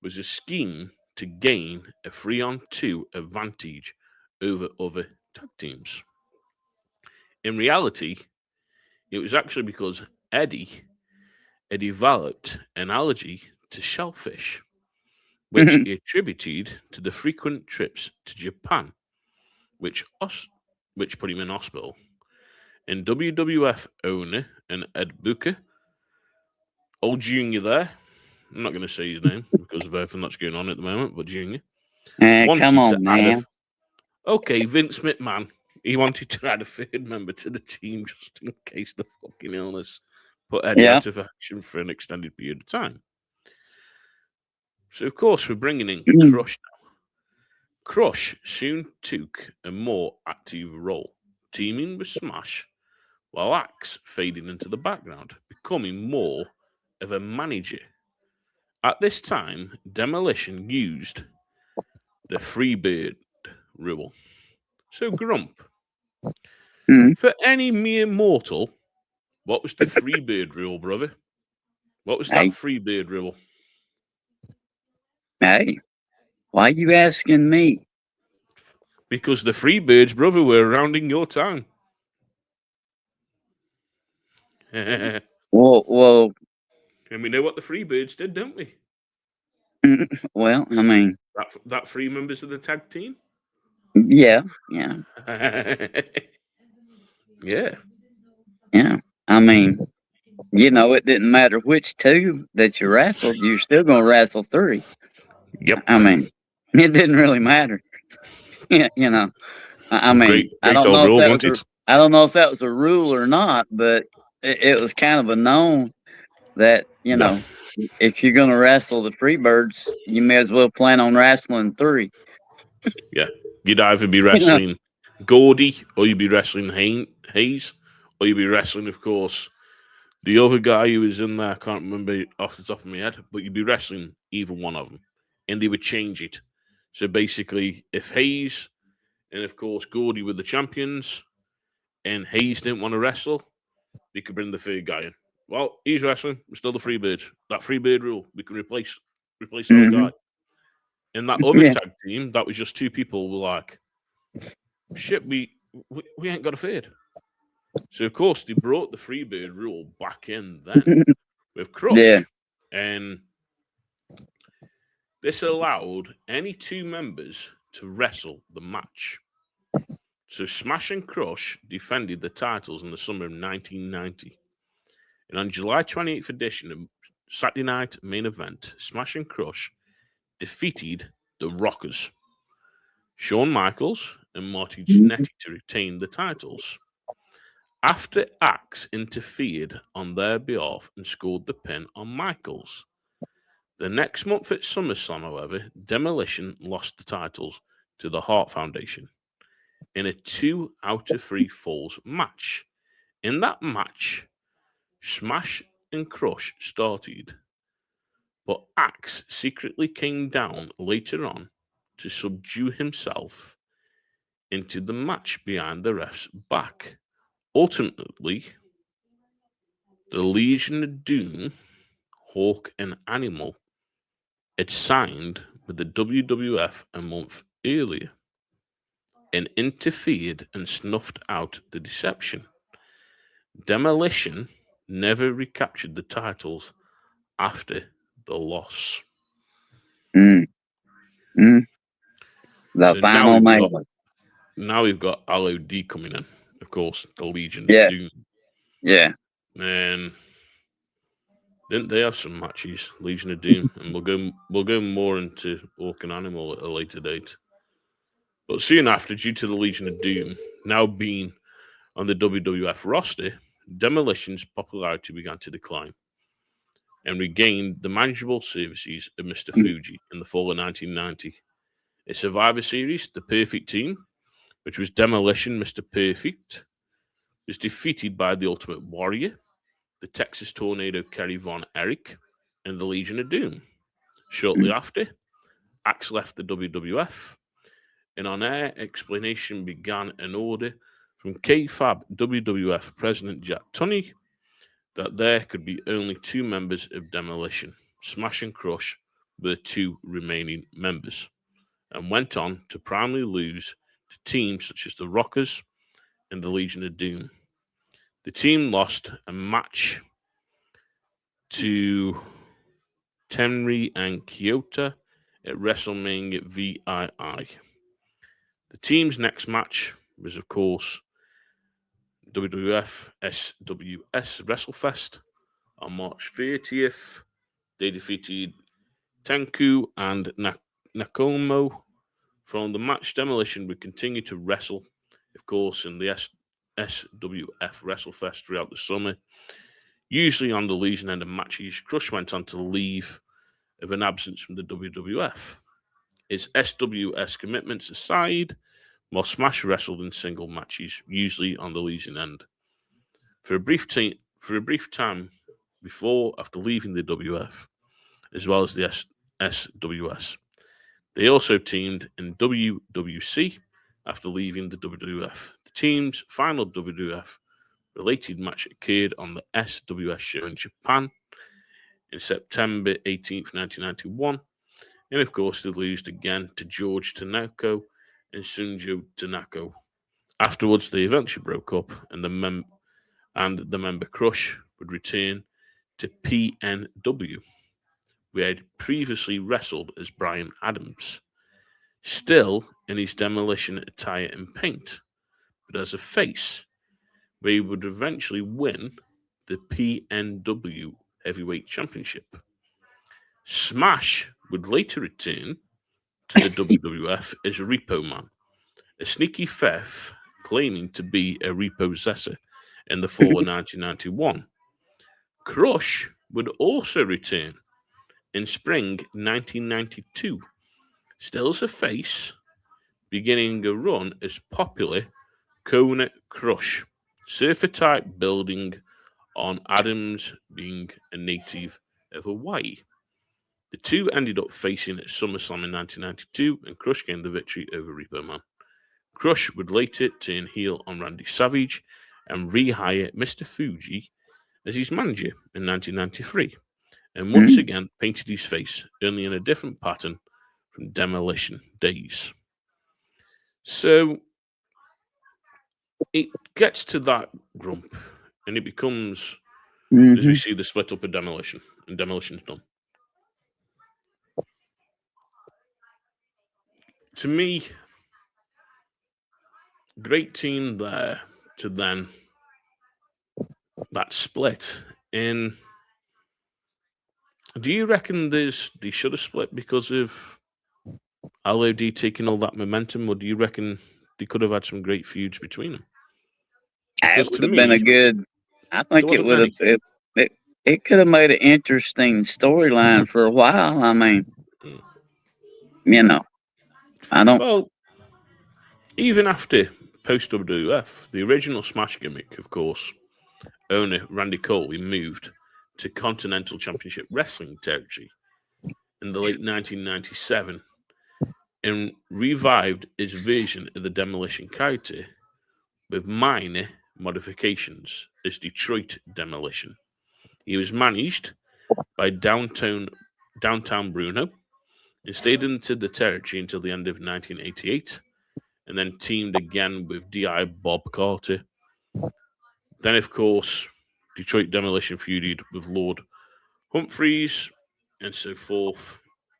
was a scheme to gain a 3-on-2 advantage over other tag teams. In reality, it was actually because Eddie had developed an allergy to shellfish, which he attributed to the frequent trips to Japan, which put him in hospital. And WWF owner and Ed Booker, old Junior there, I'm not going to say his name because of everything that's going on at the moment, but Junior. Come on, man. Okay, Vince McMahon. He wanted to add a 3rd member to the team just in case the fucking illness put Eddie out of action for an extended period of time. So, of course, we're bringing in Crush now. Crush soon took a more active role, teaming with Smash, while Axe faded into the background, becoming more of a manager. At this time, Demolition used the Freebird rule. So, Grump, for any mere mortal, what was the Freebird rule, brother? What was that Freebird rule? Hey, why are you asking me? Because the Freebirds, brother, were rounding your tongue. Well, and we know what the Freebirds did, don't we? Well, I mean, that 3 members of the tag team. Yeah. Yeah. I mean, it didn't matter which 2 that you wrestled, you're still going to wrestle 3. Yep. I mean, it didn't really matter. I mean, I don't know if that was a rule or not, but it was kind of a known that, if you're gonna wrestle the Freebirds, you may as well plan on wrestling 3. Yeah, you'd either be wrestling Gordy, or you'd be wrestling Hayes, or you'd be wrestling, of course, the other guy who was in there. I can't remember off the top of my head, but you'd be wrestling either one of them, and they would change it. So basically, if Hayes and of course Gordy were the champions, and Hayes didn't want to wrestle, they could bring the third guy in. Well, he's wrestling. We're still the Freebirds. That Freebird rule. We can replace our guy. In that other Yeah. tag team, that was just 2 people. Were like, shit, we ain't got a third. So of course they brought the Freebird rule back in then with Crush, Yeah. and this allowed any 2 members to wrestle the match. So Smash and Crush defended the titles in the summer of 1990. And on July 28th edition of Saturday Night Main Event, Smash and Crush defeated the Rockers, Shawn Michaels and Marty Jannetty, to retain the titles. After Axe interfered on their behalf and scored the pin on Michaels. The next month at SummerSlam, however, Demolition lost the titles to the Hart Foundation in a 2 out of 3 falls match. In that match, Smash and Crush started, but Axe secretly came down later on to subdue himself into the match behind the ref's back. Ultimately, the Legion of Doom, Hawk and Animal, had signed with the WWF a month earlier and interfered and snuffed out the deception. Demolition never recaptured the titles after the loss. The So final match. now we've got LOD coming in, of course, the Legion Yeah. of Doom. Yeah. And didn't they have some matches, Legion of Doom? And we'll go more into Hawk and Animal at a later date. But soon after, due to the Legion of Doom now being on the WWF roster, Demolition's popularity began to decline and regained the manageable services of Mr. Fuji in the fall of 1990. A Survivor Series, The Perfect Team, which was Demolition, Mr. Perfect, was defeated by the Ultimate Warrior, the Texas Tornado Kerry Von Erich, and the Legion of Doom. Shortly after, Axe left the WWF, and on-air explanation began an order from K-Fab WWF President Jack Tunney that there could be only 2 members of Demolition. Smash and Crush were the 2 remaining members, and went on to primarily lose to teams such as the Rockers and the Legion of Doom. The team lost a match to Tenry and Kyoto at WrestleMania VII. The team's next match was, of course, WWF SWS WrestleFest on March 30th. They defeated Tenku and Nakomo. From the match, Demolition would continue to wrestle, of course, in the SWF WrestleFest throughout the summer, usually on the Legion end of matches. Crush went on to leave of an absence from the WWF. His SWS commitments aside, while Smash wrestled in single matches, usually on the Legion end. For a brief time before, after leaving the WF, as well as the SWS. They also teamed in WWC after leaving the WWF. The team's final WWF-related match occurred on the SWS show in Japan in September 18th, 1991, and of course they lost again to George Tanaka and Sunjo Tanaka. Afterwards, they eventually broke up, and the member Crush would return to PNW, where he had previously wrestled as Brian Adams, still in his Demolition attire and paint, but as a face, where he would eventually win the PNW Heavyweight Championship. Smash would later return to the WWF as Repo Man, a sneaky thief claiming to be a repossessor in the fall of 1991. Crush would also return In spring 1992, still as a face, beginning a run as popular Kona Crush, surfer-type building on Adams being a native of Hawaii. The two ended up facing at SummerSlam in 1992, and Crush gained the victory over Repo Man. Crush would later turn heel on Randy Savage and rehire Mr. Fuji as his manager in 1993, and once again painted his face, only in a different pattern from Demolition days. So it gets to that grump, and it becomes, as we see the split up of Demolition, and Demolition's done. To me, great team there to then that split. And do you reckon they should have split because of LOD taking all that momentum, or do you reckon they could have had some great feuds between them? Because it would have been a good. I think it would have. It could have made an interesting storyline for a while. I mean, I don't. Well, even after post WWF, the original Smash gimmick, of course, owner Randy Coley moved to Continental Championship Wrestling territory in the late 1997 and revived his version of the Demolition character with minor modifications as Detroit Demolition. He was managed by Downtown Bruno and stayed into the territory until the end of 1988, and then teamed again with D.I. Bob Carter. Then, of course, Detroit Demolition feuded with Lord Humphreys and so forth.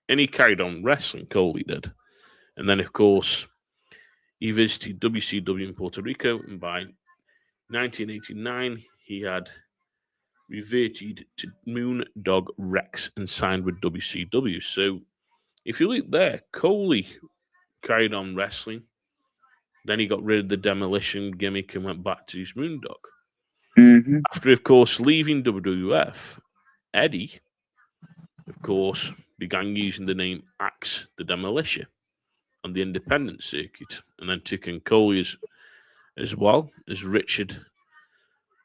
And he carried on wrestling, Coley did. And then, of course, he visited WCW in Puerto Rico, and by 1989, he had reverted to Moondog Rex and signed with WCW. So, if you look there, Coley carried on wrestling. Then he got rid of the Demolition gimmick and went back to his Moondog. After, of course, leaving WWF, Eddie, of course, began using the name Axe the Demolisher on the independent circuit, and then took in Coley as well as Richard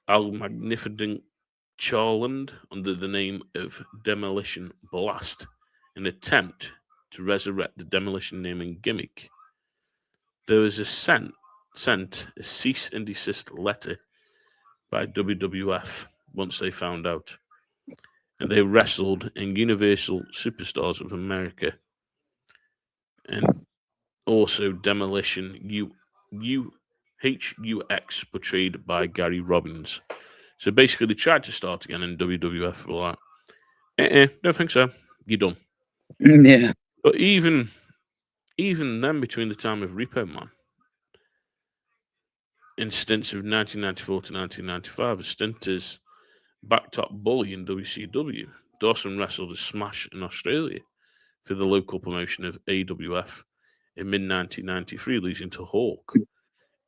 Al Magnificent Charland under the name of Demolition Blast, in an attempt to resurrect the Demolition name and gimmick. There was sent a cease and desist letter by WWF once they found out, and they wrestled in Universal Superstars of America and also Demolition HUX, portrayed by Gary Robbins. So basically, they tried to start again, and WWF were like, don't think so. You're done. Yeah. But even then, between the time of Repo Man, in stints of 1994 to 1995, a stint as backtop bully in WCW, Dawson wrestled as Smash in Australia for the local promotion of AWF in mid-1993, losing to Hawk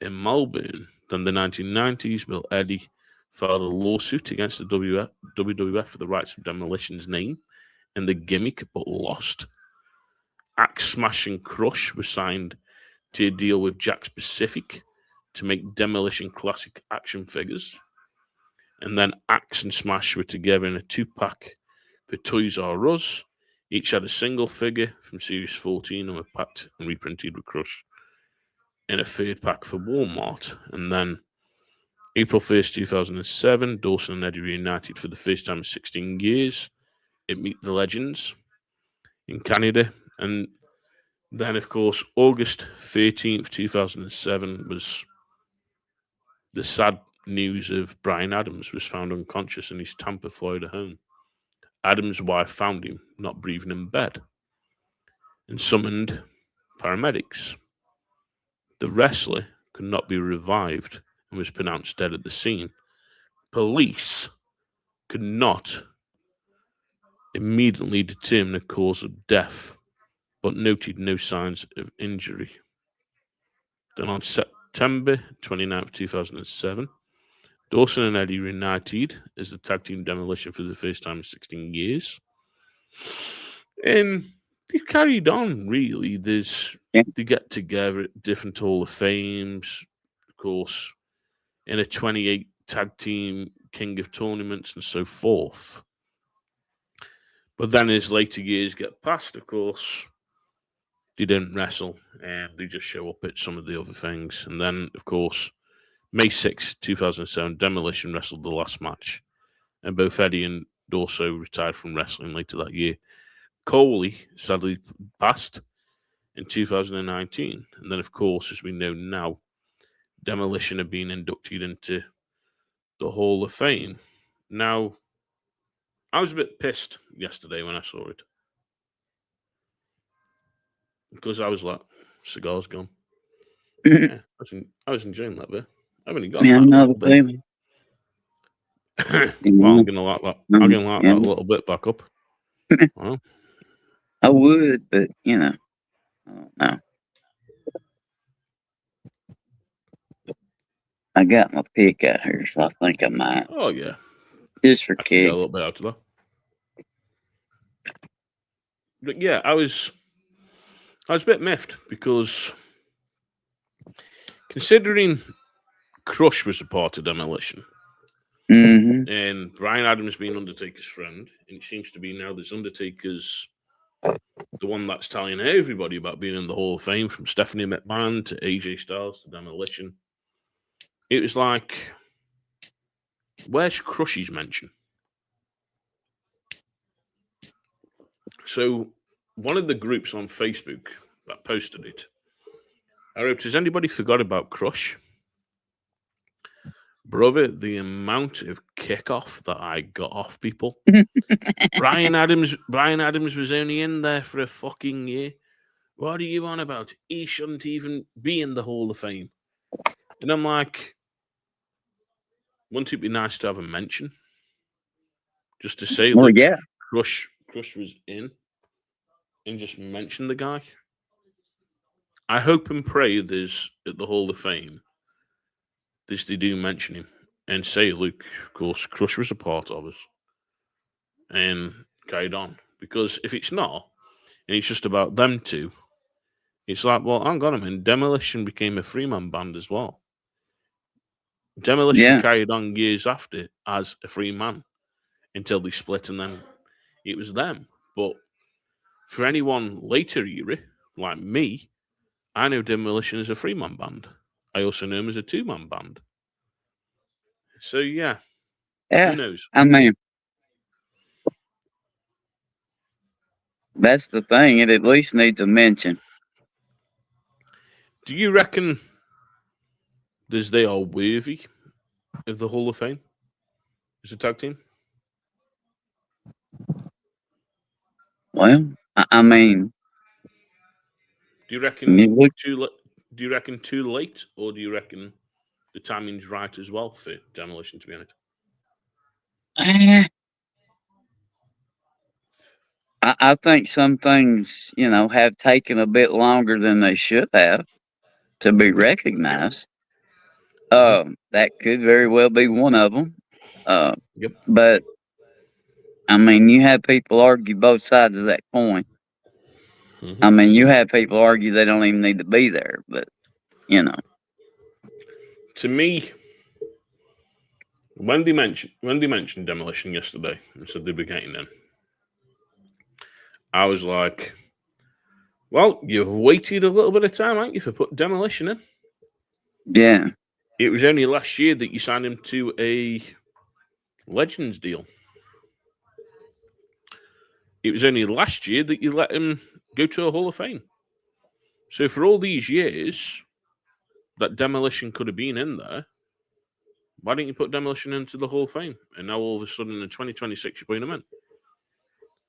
in Melbourne. Then the 1990s, Bill Eddie filed a lawsuit against the WWF for the rights of Demolition's name and the gimmick, but lost. Axe, Smash, and Crush were signed to a deal with Jakks Pacific to make Demolition classic action figures. And then Axe and Smash were together in a 2-pack for Toys R Us. Each had a single figure from Series 14 and were packed and reprinted with Crush in a 3rd pack for Walmart. And then April 1st, 2007, Dawson and Eddie reunited for the first time in 16 years at Meet the Legends in Canada. And then, of course, August 13th, 2007 was the sad news of Bryan Adams was found unconscious in his Tampa, Florida home. Adams' wife found him not breathing in bed and summoned paramedics. The wrestler could not be revived and was pronounced dead at the scene. Police could not immediately determine the cause of death, but noted no signs of injury. Then on September 29th, 2007, Dawson and Eddie reunited as the tag team Demolition for the first time in 16 years. And they've carried on, really. Yeah. They get together at different Hall of Fames, of course, in a 28 tag team king of tournaments and so forth. But then as later years get past, of course, they don't wrestle and they just show up at some of the other things. And then, of course, May 6, 2007, Demolition wrestled the last match. And both Eddie and Dorso retired from wrestling later that year. Coley sadly passed in 2019. And then, of course, as we know now, Demolition have been inducted into the Hall of Fame. Now, I was a bit pissed yesterday when I saw it. Because I was like, cigar's gone. Yeah, I was enjoying that bit. I've only got Yeah, that another little bit. feeling. Well, I'm gonna light that. I'm gonna light Yeah. that little bit back up. Well, I would, but I don't know. I got my pick out here, so I think I might. oh yeah, Just for I can get a kick. little bit out of that. But yeah, I was a bit miffed because considering Crush was a part of Demolition Mm-hmm. and Brian Adams being Undertaker's friend, and it seems to be now this Undertaker's the one that's telling everybody about being in the Hall of Fame, from Stephanie McMahon to AJ Styles to Demolition. It was like, where's Crush's mention? So one of the groups on Facebook that posted it, I wrote, has anybody forgot about Crush? Brother, the amount of kickoff that I got off people. Brian Adams was only in there for a fucking year. What are you on about? He shouldn't even be in the Hall of Fame. And I'm like, wouldn't it be nice to have a mention? Just to say, Well, look, yeah. Crush was in, and just mention the guy. I hope and pray there's at the Hall of Fame, they do mention him and say, look, of course, Crush was a part of us, and carried on. Because if it's not, and it's just about them two, it's like, well, hang on a minute, Demolition became a three-man band as well. Demolition carried on years after as a free man until they split, and then it was them. But for anyone later era, like me, I know Demolition as a three-man band. I also know him as a two-man band. So yeah, who knows? I mean, that's the thing. It at least needs a mention. Do you reckon they are worthy of the Hall of Fame as a tag team? Well, I mean, do you reckon look, too? Do you reckon too late, or do you reckon the timing's right as well for Demolition to be on it? I think some things, have taken a bit longer than they should have to be recognized. That could very well be one of them. Yep. But I mean, you have people argue both sides of that coin. Mm-hmm. I mean, you have people argue they don't even need to be there, but To me, when they mentioned Demolition yesterday and said they were getting them, I was like, well, you've waited a little bit of time, haven't you, for putting Demolition in? Yeah. It was only last year that you signed him to a Legends deal. It was only last year that you let him go to a Hall of Fame. So for all these years that Demolition could have been in there, why didn't you put Demolition into the Hall of Fame? And now all of a sudden in 2026 you're putting him in.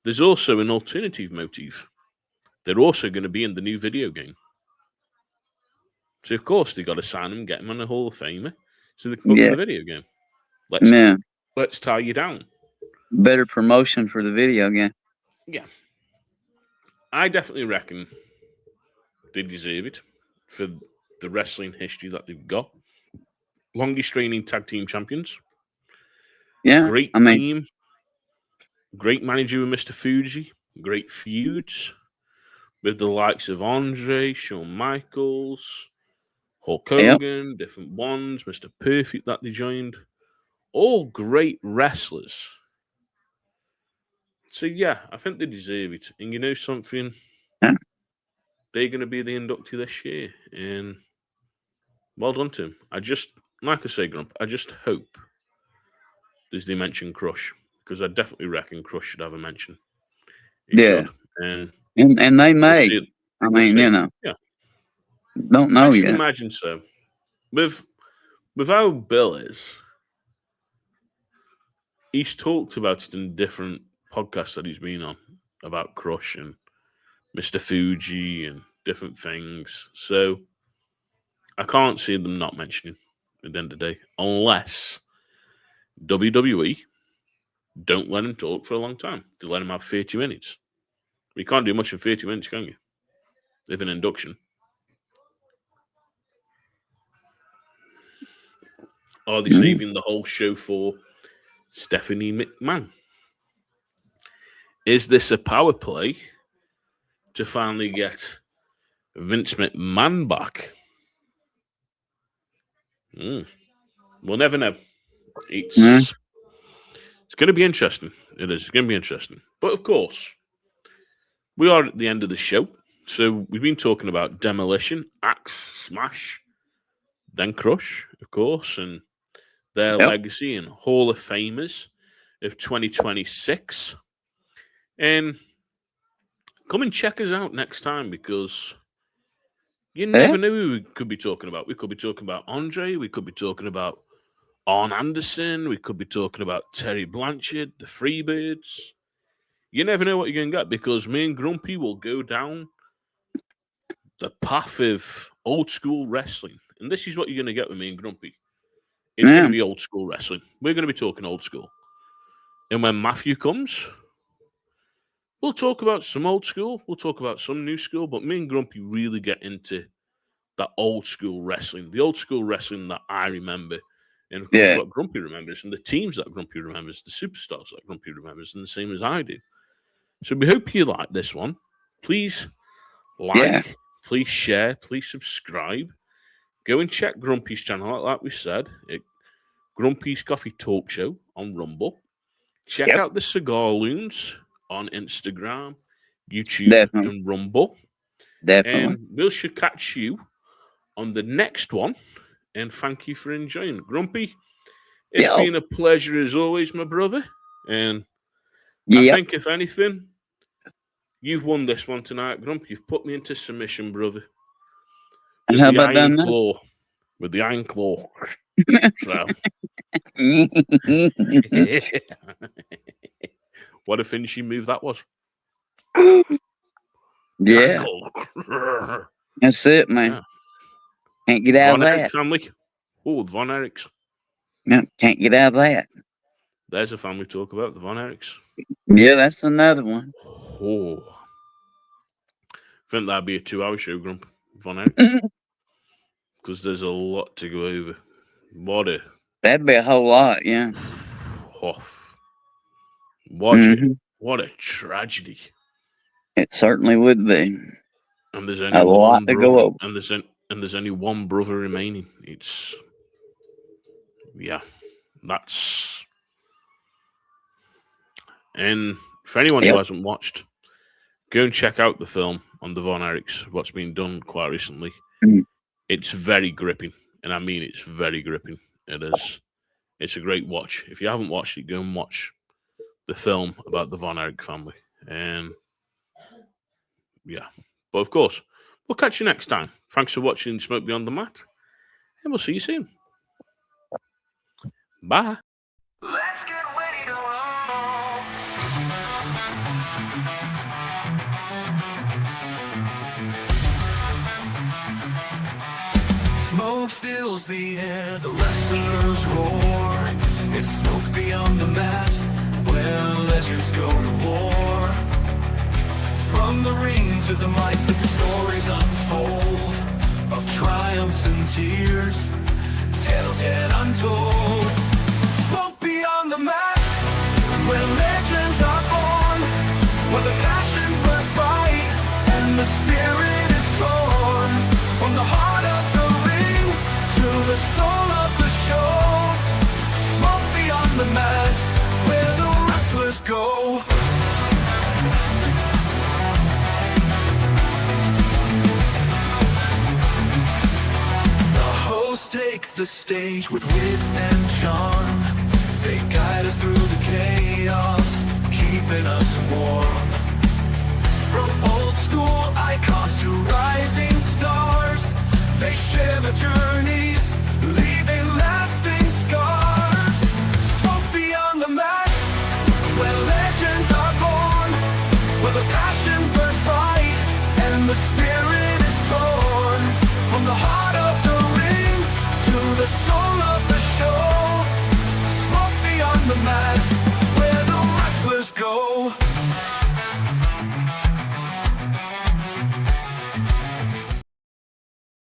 There's also an alternative motive. They're also going to be in the new video game. So of course they got to sign him, get him on the Hall of Fame, so they can put him in the video game. Let's tie you down. Better promotion for the video game. Yeah. I definitely reckon they deserve it for the wrestling history that they've got. Longest reigning tag team champions. Yeah. Great team. Great manager with Mr. Fuji. great feuds with the likes of Andre, Shawn Michaels, Hulk Hogan, different ones, Mr. Perfect that they joined. All great wrestlers. So, yeah, I think they deserve it. And you know something? Yeah. They're going to be the inductee this year. And well done to him. Like I say, Grump, I just hope there's the mention Crush. Because I definitely reckon Crush should have a mention. He should. And they may. Yeah. Don't know I should yet. imagine so. With how Bill is, he's talked about it in different podcasts that he's been on about Crush and Mr. Fuji and different things. So I can't see them not mentioning at the end of the day, unless WWE don't let him talk for a long time. They let him have 30 minutes. You can't do much in 30 minutes, can you? If an induction. Are they saving the whole show for Stephanie McMahon? Is this a power play to finally get Vince McMahon back? We'll never know. It's going to be interesting. It is. It's going to be interesting. But of course, we are at the end of the show. So we've been talking about Demolition, Axe, Smash, then Crush, of course, and their legacy and Hall of Famers of 2026. And come and check us out next time, because you never know who we could be talking about. We could be talking about Andre. We could be talking about Arn Anderson. We could be talking about Terry Blanchard, the Freebirds. You never know what you're going to get, because me and Grumpy will go down the path of old school wrestling. And this is what you're going to get with me and Grumpy. It's going to be old school wrestling. We're going to be talking old school. And when Matthew comes, we'll talk about some old school. We'll talk about some new school. But me and Grumpy really get into that old school wrestling. The old school wrestling that I remember. And of course, what Grumpy remembers. And the teams that Grumpy remembers. The superstars that Grumpy remembers. And the same as I do. So we hope you like this one. Please like. Please share. Please subscribe. Go and check Grumpy's channel, like we said. Grumpy's Coffee Talk Show on Rumble. Check out the Cigar Loons on Instagram, YouTube, and Rumble. And we should catch you on the next one. And thank you for enjoying. Grumpy, it's been a pleasure as always, my brother. And I think, if anything, you've won this one tonight, Grump. You've put me into submission, brother. And how about that? With the iron claw. So. What a finishing move that was. Yeah. That's it, man. Yeah. Can't get out of that. Family. Oh, the Von Erichs. Yeah, can't get out of that. There's a family talk about the Von Erichs. Yeah, that's another one. Oh. I think that'd be a 2-hour show, Grump. Von Erichs. Because there's a lot to go over. That'd be a whole lot, yeah. What a tragedy. It certainly would be. And there's only a lot to go over. And there's only one brother remaining. That's. And for anyone who hasn't watched, go and check out the film on the Von Erichs, what's been done quite recently. It's very gripping, and I mean it's very gripping. It is. It's a great watch. If you haven't watched it, go and watch the film about the Von Erich family. And but of course, we'll catch you next time. Thanks for watching Smoke Beyond the Mat, and we'll see you soon. Bye. Let's get ready to rumble. Smoke fills the air, the wrestlers roar. It's smoke beyond the mat, where legends go to war. From the ring to the mic, the stories unfold of triumphs and tears, tales yet untold. Smoke beyond the mat, where legends are born, where the passion take the stage with wit and charm. They guide us through the chaos, keeping us warm. From old school icons to rising stars, they share their journeys, leaving lasting scars. Smoke beyond the mask, where legends are born, where the passion burns bright and the spirit is torn. From the heart of the ring to the soul